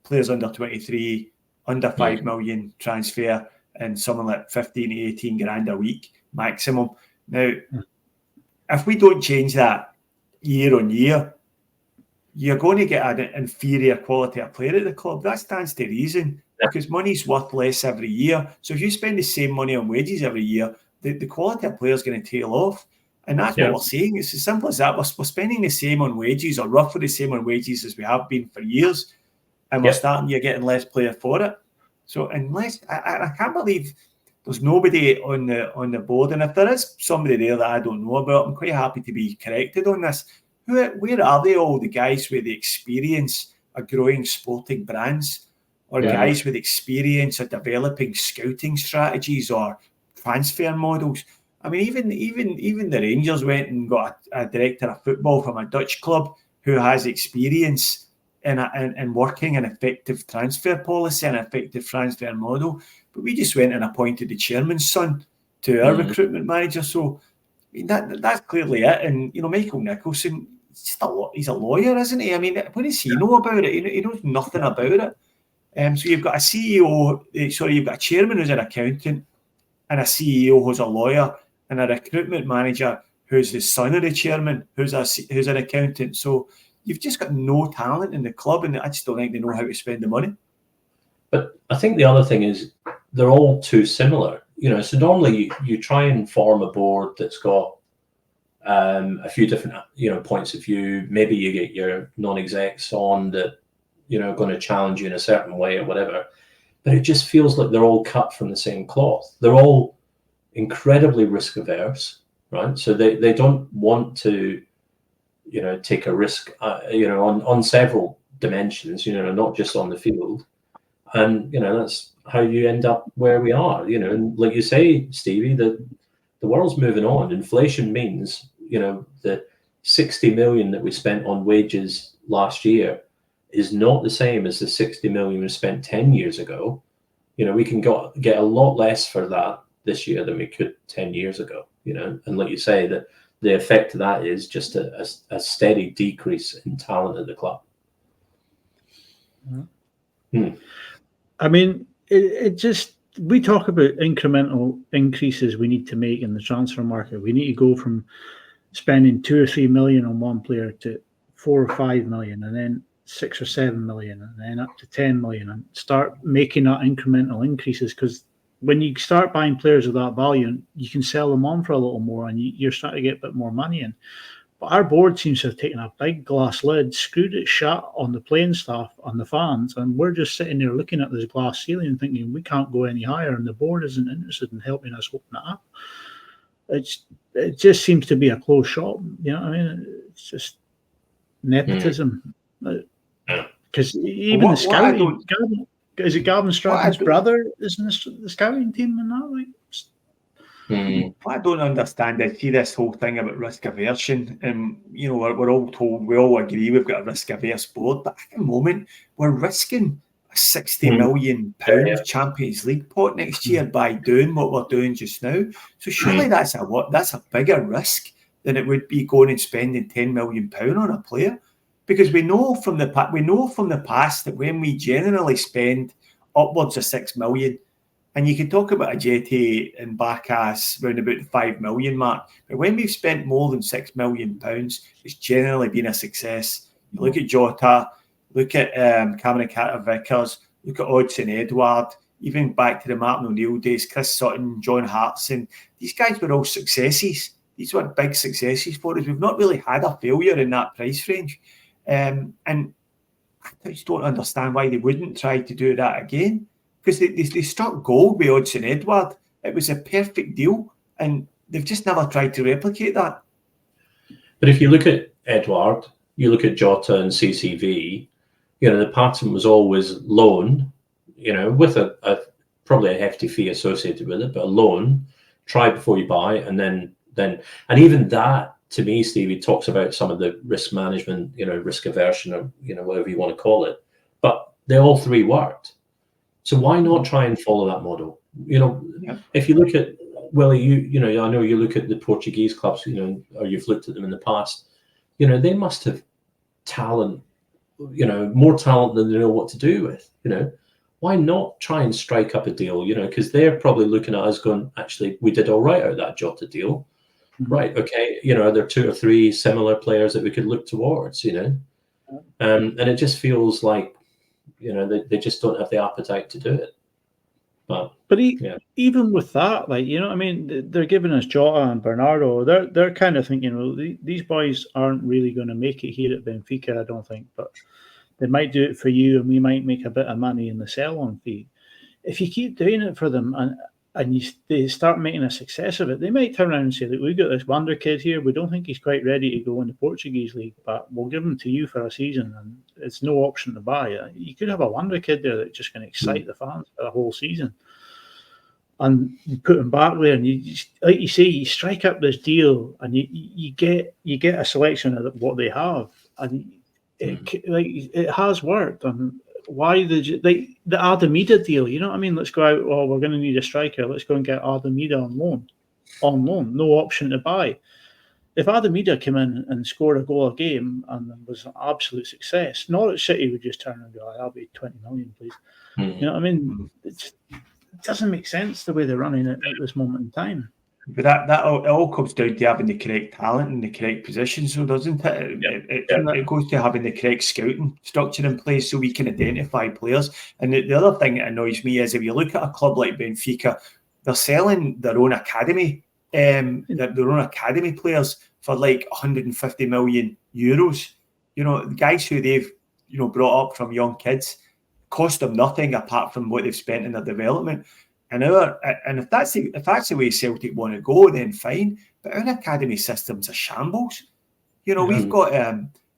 players under 23, under 5 million transfer, and something like 15 to 18 grand a week maximum. Now, if we don't change that year on year, you're going to get an inferior quality of player at the club. That stands to reason, because money's worth less every year. So if you spend the same money on wages every year, the quality of player is going to tail off. And that's what we're saying. It's as simple as that. We're spending the same on wages, or roughly the same on wages as we have been for years. And you're getting less player for it. So unless, I can't believe there's nobody on the board. And if there is somebody there that I don't know about, I'm quite happy to be corrected on this. Where are they all, the guys with the experience of growing sporting brands, or guys with experience of developing scouting strategies or transfer models? I mean, even the Rangers went and got a director of football from a Dutch club who has experience in working an effective transfer policy and effective transfer model. But we just went and appointed the chairman's son to our recruitment manager. So I mean, that's clearly it. And, Michael Nicholson, he's a lawyer, isn't he? I mean, what does he know about it? He knows nothing about it. So you've got a CEO, you've got a chairman who's an accountant, and a CEO who's a lawyer, and a recruitment manager who's the son of the chairman, who's an accountant. So you've just got no talent in the club, and I just don't think they know how to spend the money. But I think the other thing is they're all too similar. So normally you try and form a board that's got a few different, points of view. Maybe you get your non-execs on that, are going to challenge you in a certain way or whatever. But it just feels like they're all cut from the same cloth. They're all incredibly risk averse, right? So they don't want to, take a risk, on several dimensions, not just on the field. And, that's how you end up where we are, and like you say, Stevie, the world's moving on. Inflation means, the 60 million that we spent on wages last year is not the same as the 60 million we spent 10 years ago. We can get a lot less for that this year than we could 10 years ago, and like you say, that the effect of that is just a steady decrease in talent at the club. I mean, it just, we talk about incremental increases we need to make in the transfer market. We need to go from spending 2 or 3 million on one player to 4 or 5 million, and then 6 or 7 million, and then up to 10 million, and start making that incremental increases. Because when you start buying players of that value, you can sell them on for a little more, and you're starting to get a bit more money in. But our board seems to have taken a big glass lid, screwed it shut on the playing staff, on the fans, and we're just sitting there looking at this glass ceiling and thinking we can't go any higher, and the board isn't interested in helping us open it up. It just seems to be a closed shop. You know what I mean? It's just nepotism. Because even the scouting, is it Gavin Stratton's brother is in the scouting team and that? Like, what I don't understand, I see this whole thing about risk aversion, and we're all told, we all agree we've got a risk averse board, but at the moment we're risking a 60 million pound Champions League pot next year by doing what we're doing just now. So surely that's a bigger risk than it would be going and spending 10 million pound on a player, because we know from the past that when we generally spend upwards of 6 million. And you can talk about a Jetty and Bacchus round about the 5 million mark. But when we've spent more than £6 million, it's generally been a success. You look at Jota, look at Cameron Carter-Vickers, look at Odsonne Edouard, even back to the Martin O'Neill days, Chris Sutton, John Hartson. These guys were all successes. These were big successes for us. We've not really had a failure in that price range. And I just don't understand why they wouldn't try to do that again. Because they struck gold with Odsonne Edouard. It was a perfect deal, and they've just never tried to replicate that. But if you look at Edouard, you look at Jota and CCV, the pattern was always loan, with a probably a hefty fee associated with it, but a loan, try before you buy, and then and even that to me, Steve, he talks about some of the risk management, risk aversion, or whatever you want to call it. But they all three worked. So why not try and follow that model? If you look at Willie, I know you look at the Portuguese clubs, or you've looked at them in the past. They must have talent, more talent than they know what to do with. Why not try and strike up a deal? Because they're probably looking at us going, actually, we did all right out of that Jota deal. Right, okay, are there 2 or 3 similar players that we could look towards, and it just feels like, they just don't have the appetite to do it. But even with that, they're giving us Jota and Bernardo. They're kind of thinking, well, these boys aren't really going to make it here at Benfica, I don't think, but they might do it for you, and we might make a bit of money in the sell-on fee. If you keep doing it for them and they start making a success of it, they might turn around and say, look, we've got this wonder kid here. We don't think he's quite ready to go in the Portuguese league, but we'll give him to you for a season, and it's no option to buy it. You could have a wonder kid there that's just going to excite the fans for the whole season. And you put him back there, and like you say, you strike up this deal, and you get a selection of what they have, and it has worked. And why the Adamida deal? You know what I mean? Let's go out. Oh, we're going to need a striker. Let's go and get Adamida on loan. No option to buy. If Adamida came in and scored a goal a game and was an absolute success, Norwich City would just turn and go, "I'll be 20 million, please." You know what I mean? It doesn't make sense the way they're running it at this moment in time. But that all comes down to having the correct talent in the correct position, so doesn't it? It goes to having the correct scouting structure in place so we can identify players. And the other thing that annoys me is if you look at a club like Benfica, they're selling their own academy, their own academy players for like 150 million euros. The guys who they've brought up from young kids cost them nothing apart from what they've spent in their development. And if that's the way Celtic want to go, then fine. But our academy system's a shambles. We've got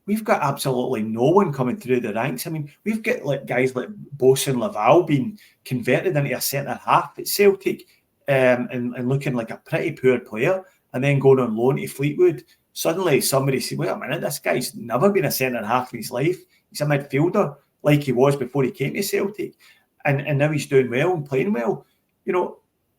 absolutely no one coming through the ranks. I mean, we've got guys like Bosun Laval being converted into a centre half at Celtic, and looking like a pretty poor player, and then going on loan to Fleetwood. Suddenly, somebody says, "Wait a minute, this guy's never been a centre half in his life. He's a midfielder like he was before he came to Celtic, and now he's doing well and playing well."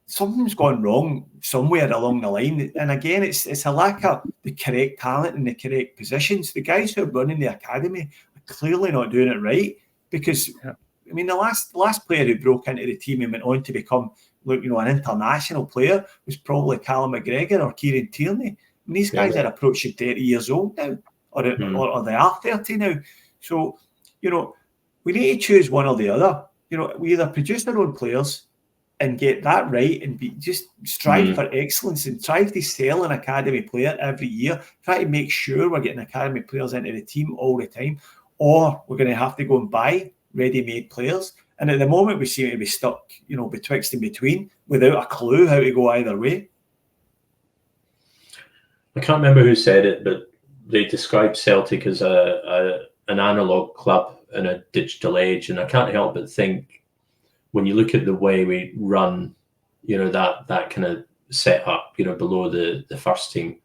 Something's gone wrong somewhere along the line. And again, it's a lack of the correct talent in the correct positions. The guys who are running the academy are clearly not doing it right, because, I mean, the last player who broke into the team and went on to become, an international player was probably Callum McGregor or Kieran Tierney. I mean, these guys are approaching 30 years old now, or they are 30 now. So, we need to choose one or the other. We either produce our own players and get that right and just strive for excellence and strive to sell an academy player every year, try to make sure we're getting academy players into the team all the time, or we're going to have to go and buy ready-made players. And at the moment, we seem to be stuck, betwixt and between, without a clue how to go either way. I can't remember who said it, but they described Celtic as an analog club in a digital age, and I can't help but think, when you look at the way we run, that kind of set up, below the first team,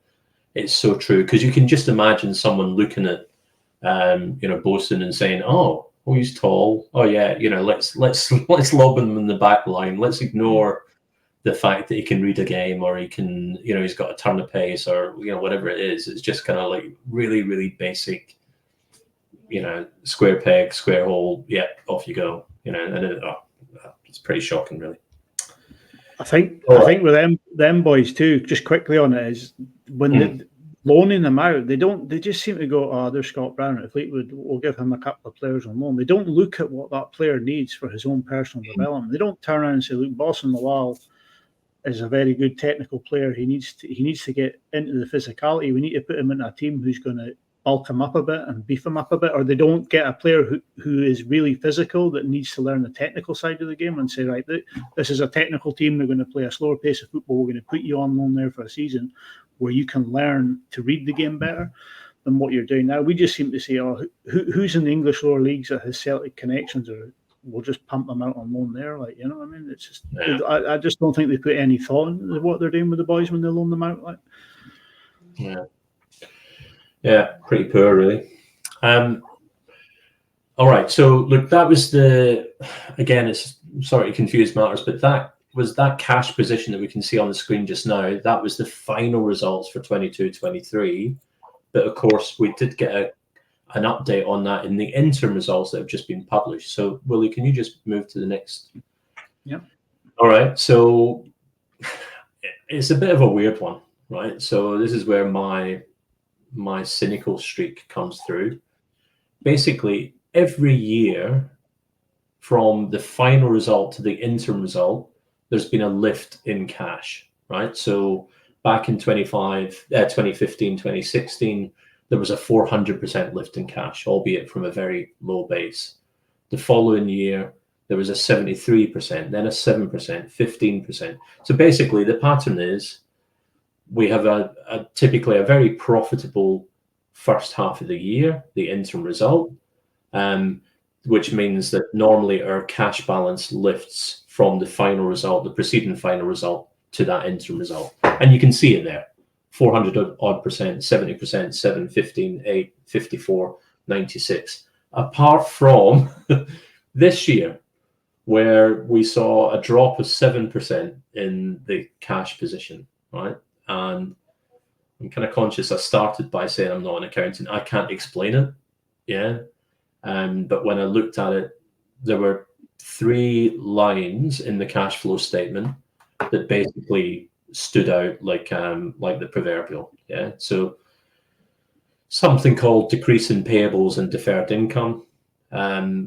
it's so true. Because you can just imagine someone looking at, Bosun and saying, "Oh, he's tall. Oh yeah, let's lob him in the back line. Let's ignore the fact that he can read a game, or he can, he's got a turn of pace, or whatever it is." It's just kind of like really, really basic, square peg, square hole. Yeah, off you go. It's pretty shocking, really. I think with them boys too, just quickly on it, is when they're loaning them out, they just seem to go, "Oh, there's Scott Brown at Fleetwood, we'll give him a couple of players on loan." They don't look at what that player needs for his own personal development. They don't turn around and say, "Look, Bosun Lawal is a very good technical player. He needs to get into the physicality. We need to put him in a team who's going to bulk him up a bit and beef him up a bit." Or they don't get a player who is really physical that needs to learn the technical side of the game and say, "Right, this is a technical team. They're going to play a slower pace of football. We're going to put you on loan there for a season where you can learn to read the game better than what you're doing now." We just seem to say, "Oh, who's in the English lower leagues that has Celtic connections, or we'll just pump them out on loan there." What I mean? It's just, I just don't think they put any thought into what they're doing with the boys when they loan them out. Yeah. Yeah, pretty poor, really. All right, so look, that was again, it's sorry to confuse matters, but that was that cash position that we can see on the screen just now. That was the final results for 22-23. But of course, we did get an update on that in the interim results that have just been published. So, Willie, can you just move to the next? Yeah. All right, so it's a bit of a weird one, right? So this is where my cynical streak comes through. Basically, every year from the final result to the interim result, there's been a lift in cash, right? So back in 2015, 2016, there was a 400% lift in cash, albeit from a very low base. The following year, there was a 73%, then a 7%, 15%. So basically, the pattern is we have typically a very profitable first half of the year, the interim result, which means that normally our cash balance lifts from the final result, the preceding final result, to that interim result. And you can see it there, 400 odd percent, 70%, 7, 15, 8, 54, 96. Apart from this year, where we saw a drop of 7% in the cash position, right? And I'm kind of conscious I started by saying I'm not an accountant. I can't explain it, yeah. But when I looked at it, there were 3 lines in the cash flow statement that basically stood out like the proverbial, yeah. So something called decrease in payables and deferred income,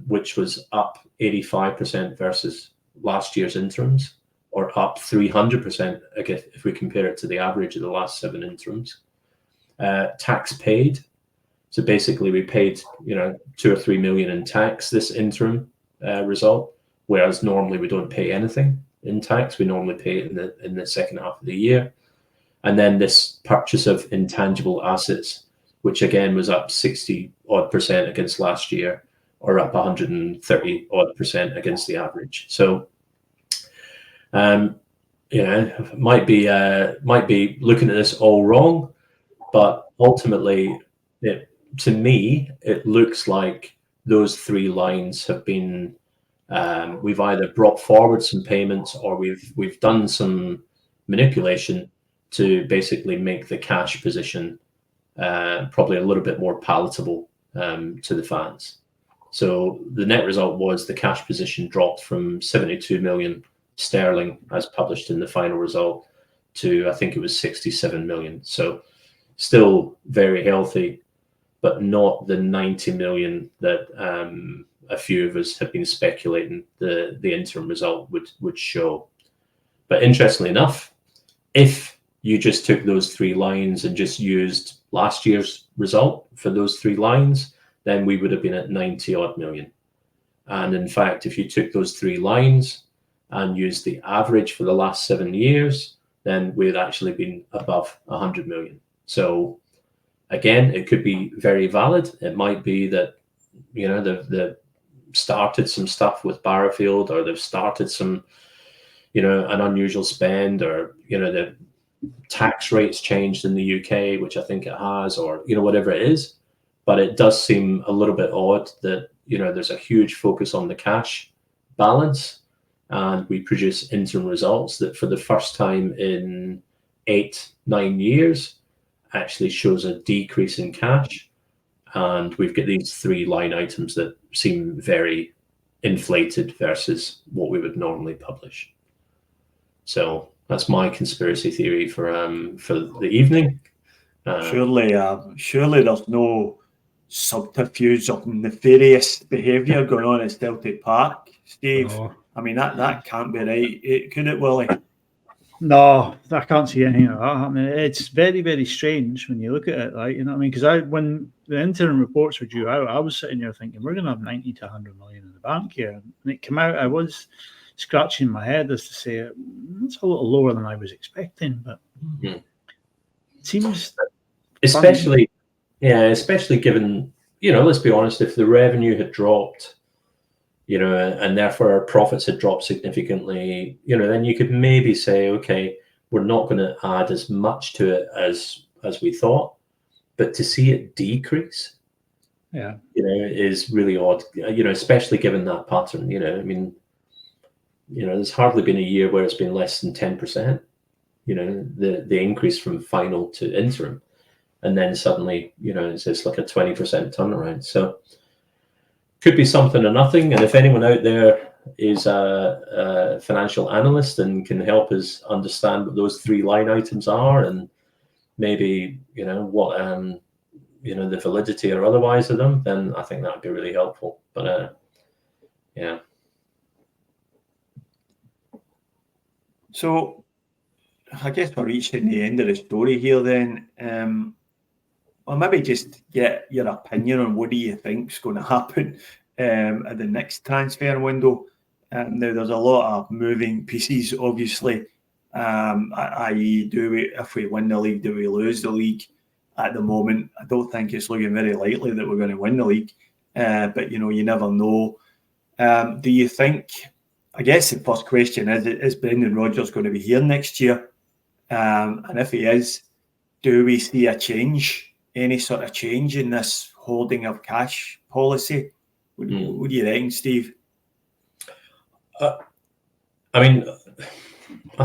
which was up 85% versus last year's interims, or up 300% again if we compare it to the average of the last 7 interims. Tax paid. So basically, we paid 2 or 3 million in tax this interim result, whereas normally we don't pay anything in tax. We normally pay it in the second half of the year. And then this purchase of intangible assets, which again was up 60 odd percent against last year, or up 130 odd percent against the average. So, might be looking at this all wrong, but ultimately, to me, it looks like those 3 lines have been, we've either brought forward some payments or we've done some manipulation to basically make the cash position probably a little bit more palatable to the fans. So the net result was the cash position dropped from 72 million sterling as published in the final result to, I think it was 67 million. So still very healthy, but not the 90 million that a few of us have been speculating the interim result would show. But interestingly enough, if you just took those 3 lines and just used last year's result for those 3 lines, then we would have been at 90 odd million. And in fact, if you took those 3 lines and used the average for the last 7 years, then we'd actually been above 100 million. So again, it could be very valid. It might be that, they've started some stuff with Barrowfield, or they've started some, an unusual spend, or, the tax rates changed in the UK, which I think it has, or, whatever it is. But it does seem a little bit odd that, there's a huge focus on the cash balance, and we produce interim results that for the first time in 8-9 years actually shows a decrease in cash. And we've got these 3 line items that seem very inflated versus what we would normally publish. So that's my conspiracy theory for the evening. Surely there's no subterfuge of nefarious behaviour going on at Celtic Park, Steve. No. I mean, that can't be right. Could it, Willie? No, I can't see anything like that. I mean, it's very, very strange when you look at it, right? You know what I mean? Because when the interim reports were due out, I was sitting there thinking, we're going to have 90 to 100 million in the bank here. And it came out, I was scratching my head as to say, it's a little lower than I was expecting, but it seems... Especially given, let's be honest, if the revenue had dropped, and therefore our profits had dropped significantly, then you could maybe say, okay, we're not going to add as much to it as we thought. but to see it decrease, is really odd. Especially given that pattern. There's hardly been a year where it's been less than 10%. The increase from final to interim, and then suddenly, it's like a 20% turnaround. So could be something or nothing. And if anyone out there is a financial analyst and can help us understand what those 3 line items are, and maybe what the validity or otherwise of them, then I think that would be really helpful. But yeah. So I guess we're reaching the end of the story here then. Or maybe just get your opinion on what do you think is going to happen at the next transfer window. Now, there's a lot of moving pieces, obviously, i.e. if we win the league, do we lose the league? At the moment, I don't think it's looking very likely that we're going to win the league, but you never know. Do you think, I guess the first question is Brendan Rodgers going to be here next year? And if he is, do we see any sort of change in this holding of cash policy? What do you reckon, Steve? I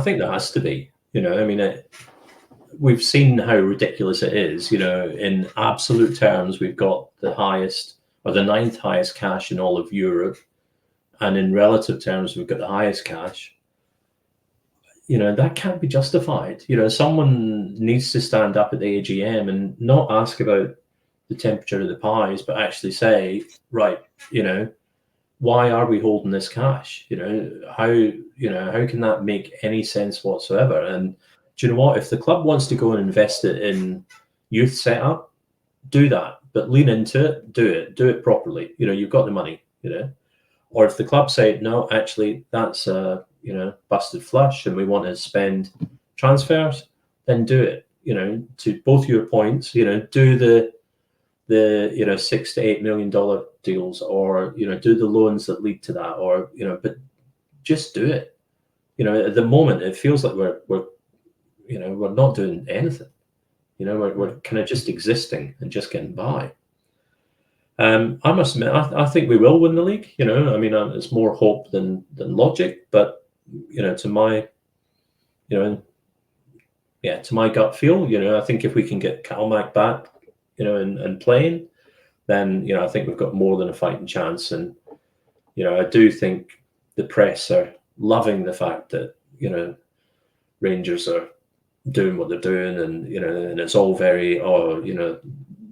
think there has to be. We've seen how ridiculous it is. In absolute terms, we've got the highest or the 9th highest cash in all of Europe, and in relative terms, we've got the highest cash. That can't be justified. Someone needs to stand up at the AGM and not ask about the temperature of the pies, but actually say, right, why are we holding this cash? How can that make any sense whatsoever? And do you know what? If the club wants to go and invest it in youth setup, do that, but lean into it, do it properly. You've got the money, or if the club say, no, actually that's busted flush and we want to spend transfers, then do it. To both your points, do the $6 to $8 million deals, or do the loans that lead to that, or but just do it. At the moment it feels like we're not doing anything. We're kind of just existing and just getting by. I must admit, I think we will win the league. It's more hope than logic, but to my gut feel, I think if we can get Calmac back, and playing, then I think we've got more than a fighting chance. And I do think the press are loving the fact that Rangers are doing what they're doing, and and it's all very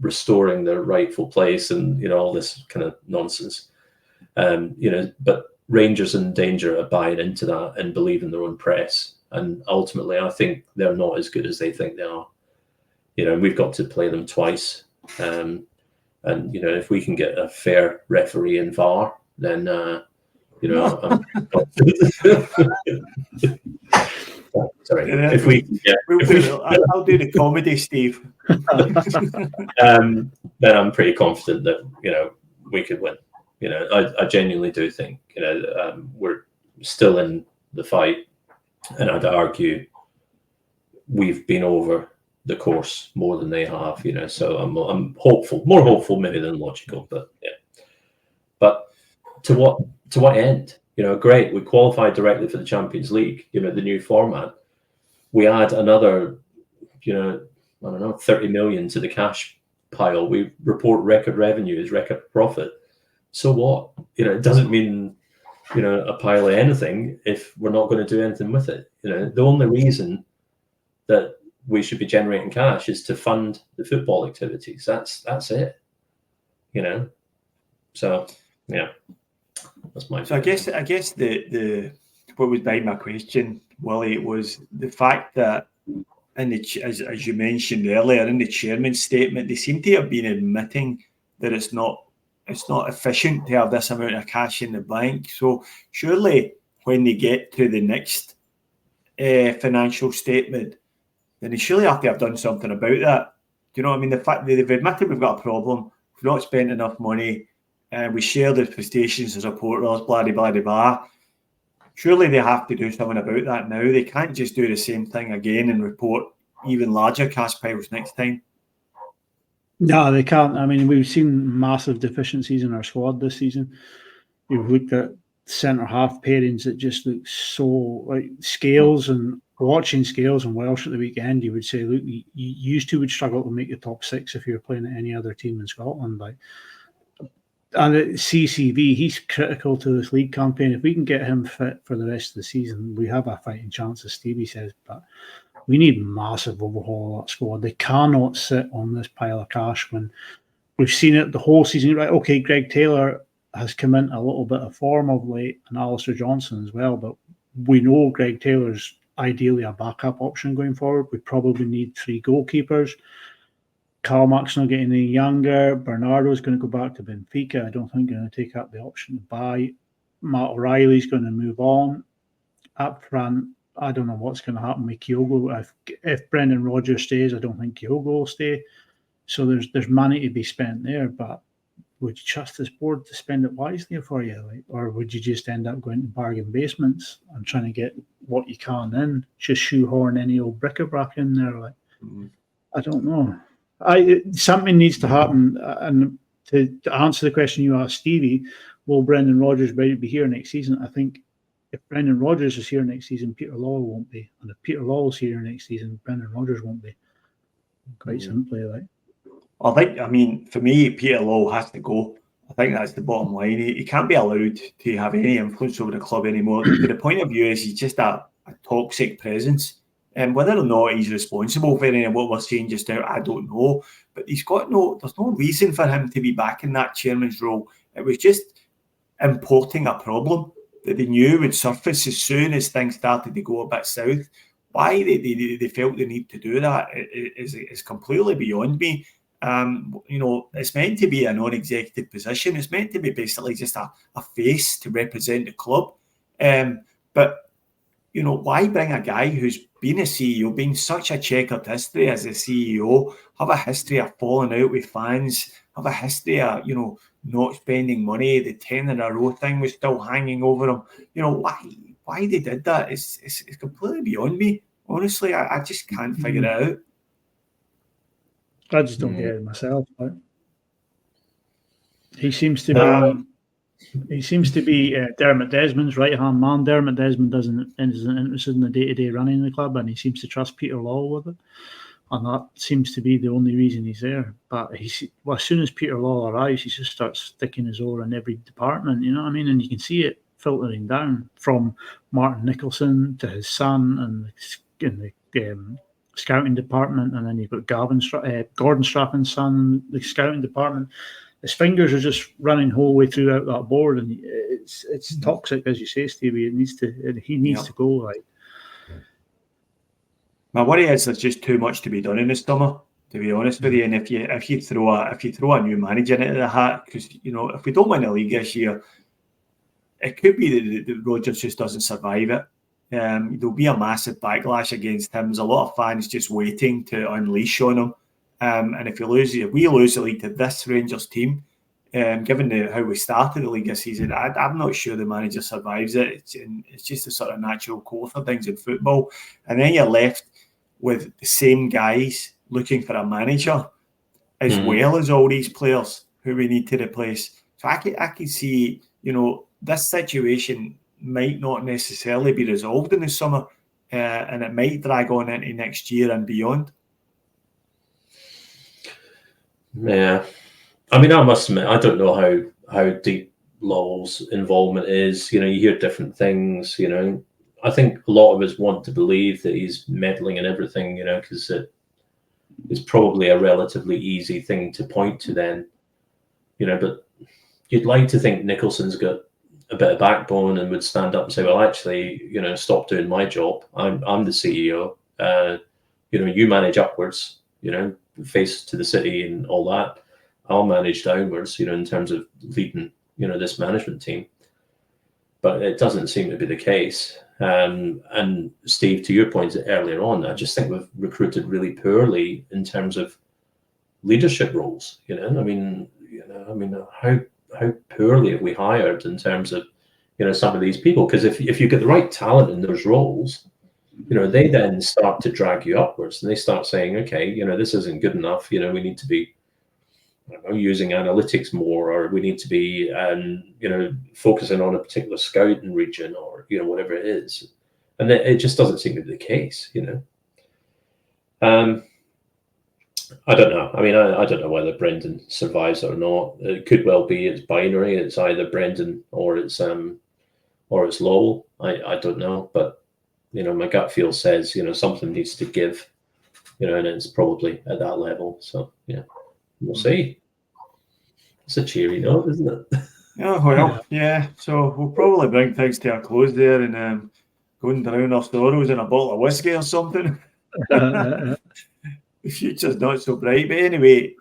restoring their rightful place, and all this kind of nonsense. But Rangers in danger of buying into that and believing their own press, and ultimately I think they're not as good as they think they are. We've got to play them twice, and if we can get a fair referee in VAR, then I'm sorry. I'll do the comedy, Steve. Then I'm pretty confident that we could win. I genuinely do think we're still in the fight, and I'd argue we've been over the course more than they have. So I'm hopeful, more hopeful maybe than logical, but yeah. But to what end? Great, we qualified directly for the Champions League. The new format. We add another, 30 million to the cash pile. We report record revenues, record profit. So what? It doesn't mean, a pile of anything if we're not going to do anything with it. The only reason that we should be generating cash is to fund the football activities. That's it. So yeah, that's my. So I guess the what was behind my question, Willie, was the fact that as you mentioned earlier in the chairman's statement, they seem to have been admitting that it's not efficient to have this amount of cash in the bank. So surely when they get to the next financial statement, then they surely have to have done something about that. Do you know what I mean? The fact that they've admitted we've got a problem, we've not spent enough money, we share the prestations as supporters, blah, blah, blah, blah. Surely they have to do something about that now. They can't just do the same thing again and report even larger cash piles next time. No, they can't. I mean, we've seen massive deficiencies in our squad this season. You've looked at centre half pairings that just look so like Scales, and watching Scales and Welsh at the weekend, you would say, look, you used to would struggle to make the top six if you were playing at any other team in Scotland. Like, and at CCV, he's critical to this league campaign. If we can get him fit for the rest of the season, we have a fighting chance, as Stevie says. But we need massive overhaul of that squad. They cannot sit on this pile of cash when we've seen it the whole season. Right, okay, Greg Taylor has come in a little bit of form of late, and Alistair Johnson as well, but we know Greg Taylor's ideally a backup option going forward. We probably need 3 goalkeepers. Carmack's not getting any younger. Bernardo's going to go back to Benfica. I don't think they're going to take up the option to buy. Matt O'Reilly's going to move on. Up front, I don't know what's going to happen with Kyogo. If Brendan Rodgers stays, I don't think Kyogo will stay. So there's money to be spent there, but would you trust this board to spend it wisely for you? Like, or would you just end up going to bargain basements and trying to get what you can in, just shoehorn any old bric-a-brac in there? Like, I don't know. Something needs to happen. And to answer the question you asked, Stevie, will Brendan Rodgers be here next season? I think if Brendan Rodgers is here next season, Peter Lawwell won't be. And if Peter Lawwell's here next season, Brendan Rodgers won't be. Quite simply, like. I mean, for me, Peter Lawwell has to go. I think that's the bottom line. He can't be allowed to have any influence over the club anymore. The point of view is he's just a toxic presence. And whether or not he's responsible for any of what we're seeing just now, I don't know. But there's no reason for him to be back in that chairman's role. It was just importing a problem that they knew would surface as soon as things started to go a bit south. Why they felt the need to do that is completely beyond me. It's meant to be a non-executive position. It's meant to be basically just a face to represent the club. But why bring a guy who's been a CEO, been such a checkered history as a CEO, have a history of falling out with fans, have a history of, not spending money. The 10 in a row thing was still hanging over him. Why they did that is completely beyond me. Honestly, I just can't figure it out. I just don't get it myself. But he seems to be Dermot Desmond's right hand man. Dermot Desmond isn't interested in the day-to-day running of the club, and he seems to trust Peter Lawwell with it, and that seems to be the only reason he's there. But as soon as Peter Lawwell arrives, he just starts sticking his oar in every department. You know what I mean? And you can see it filtering down from Martin Nicholson to his son and the scouting department, and then you've got Gordon Strachan's son, the scouting department. His fingers are just running whole way throughout that board, and it's toxic, as you say, Stevie. He needs to go. Like, my worry is there's just too much to be done in the summer, to be honest with you. And if you throw a new manager into the hat, because if we don't win the league this year, it could be that Rodgers just doesn't survive it. There'll be a massive backlash against him. There's a lot of fans just waiting to unleash on him. And if we lose the league to this Rangers team, given how we started the league this season, I'm not sure the manager survives it. It's just a sort of natural course of things in football. And then you're left with the same guys looking for a manager, as well as all these players who we need to replace. So I can see, this situation might not necessarily be resolved in the summer, and it might drag on into next year and beyond. Yeah, I mean, I must admit, I don't know how deep Lawwell's involvement is. You hear different things. I think a lot of us want to believe that he's meddling in everything. Because it's probably a relatively easy thing to point to then. But you'd like to think Nicholson's got a bit of backbone and would stand up and say, well, actually, stop doing my job. I'm the CEO. You manage upwards, face to the city and all that. I'll manage downwards, in terms of leading, this management team. But it doesn't seem to be the case. And Steve, to your point earlier on, I just think we've recruited really poorly in terms of leadership roles. How poorly have we hired in terms of, some of these people? Because if you get the right talent in those roles, they then start to drag you upwards, and they start saying, okay, this isn't good enough. We need to be using analytics more, or we need to be, focusing on a particular scouting region, or whatever it is, and it just doesn't seem to be the case. I don't know. I mean, I don't know whether Brendan survives or not. It could well be it's binary. It's either Brendan or it's Lowell. I don't know, but my gut feel says something needs to give, and it's probably at that level. So yeah, we'll see. It's a cheery note, isn't it? Oh, well, yeah. So we'll probably bring things to a close there and go and drown our sorrows in a bottle of whiskey or something. The future's not so bright. But anyway,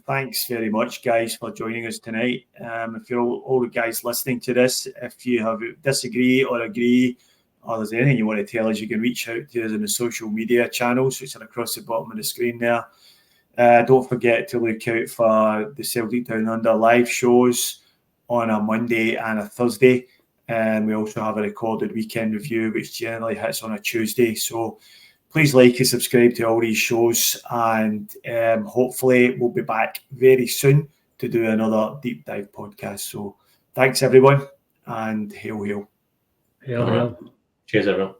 thanks very much, guys, for joining us tonight. If you're all the guys listening to this, if you have disagree or agree, or there's anything you want to tell us, you can reach out to us in the social media channels, which are across the bottom of the screen there. Don't forget to look out for the Celtic Down Under live shows on a Monday and a Thursday. And we also have a recorded weekend review, which generally hits on a Tuesday. So please like and subscribe to all these shows. And hopefully we'll be back very soon to do another deep dive podcast. So thanks, everyone. And hail, hail. Hail, hail. Cheers, everyone.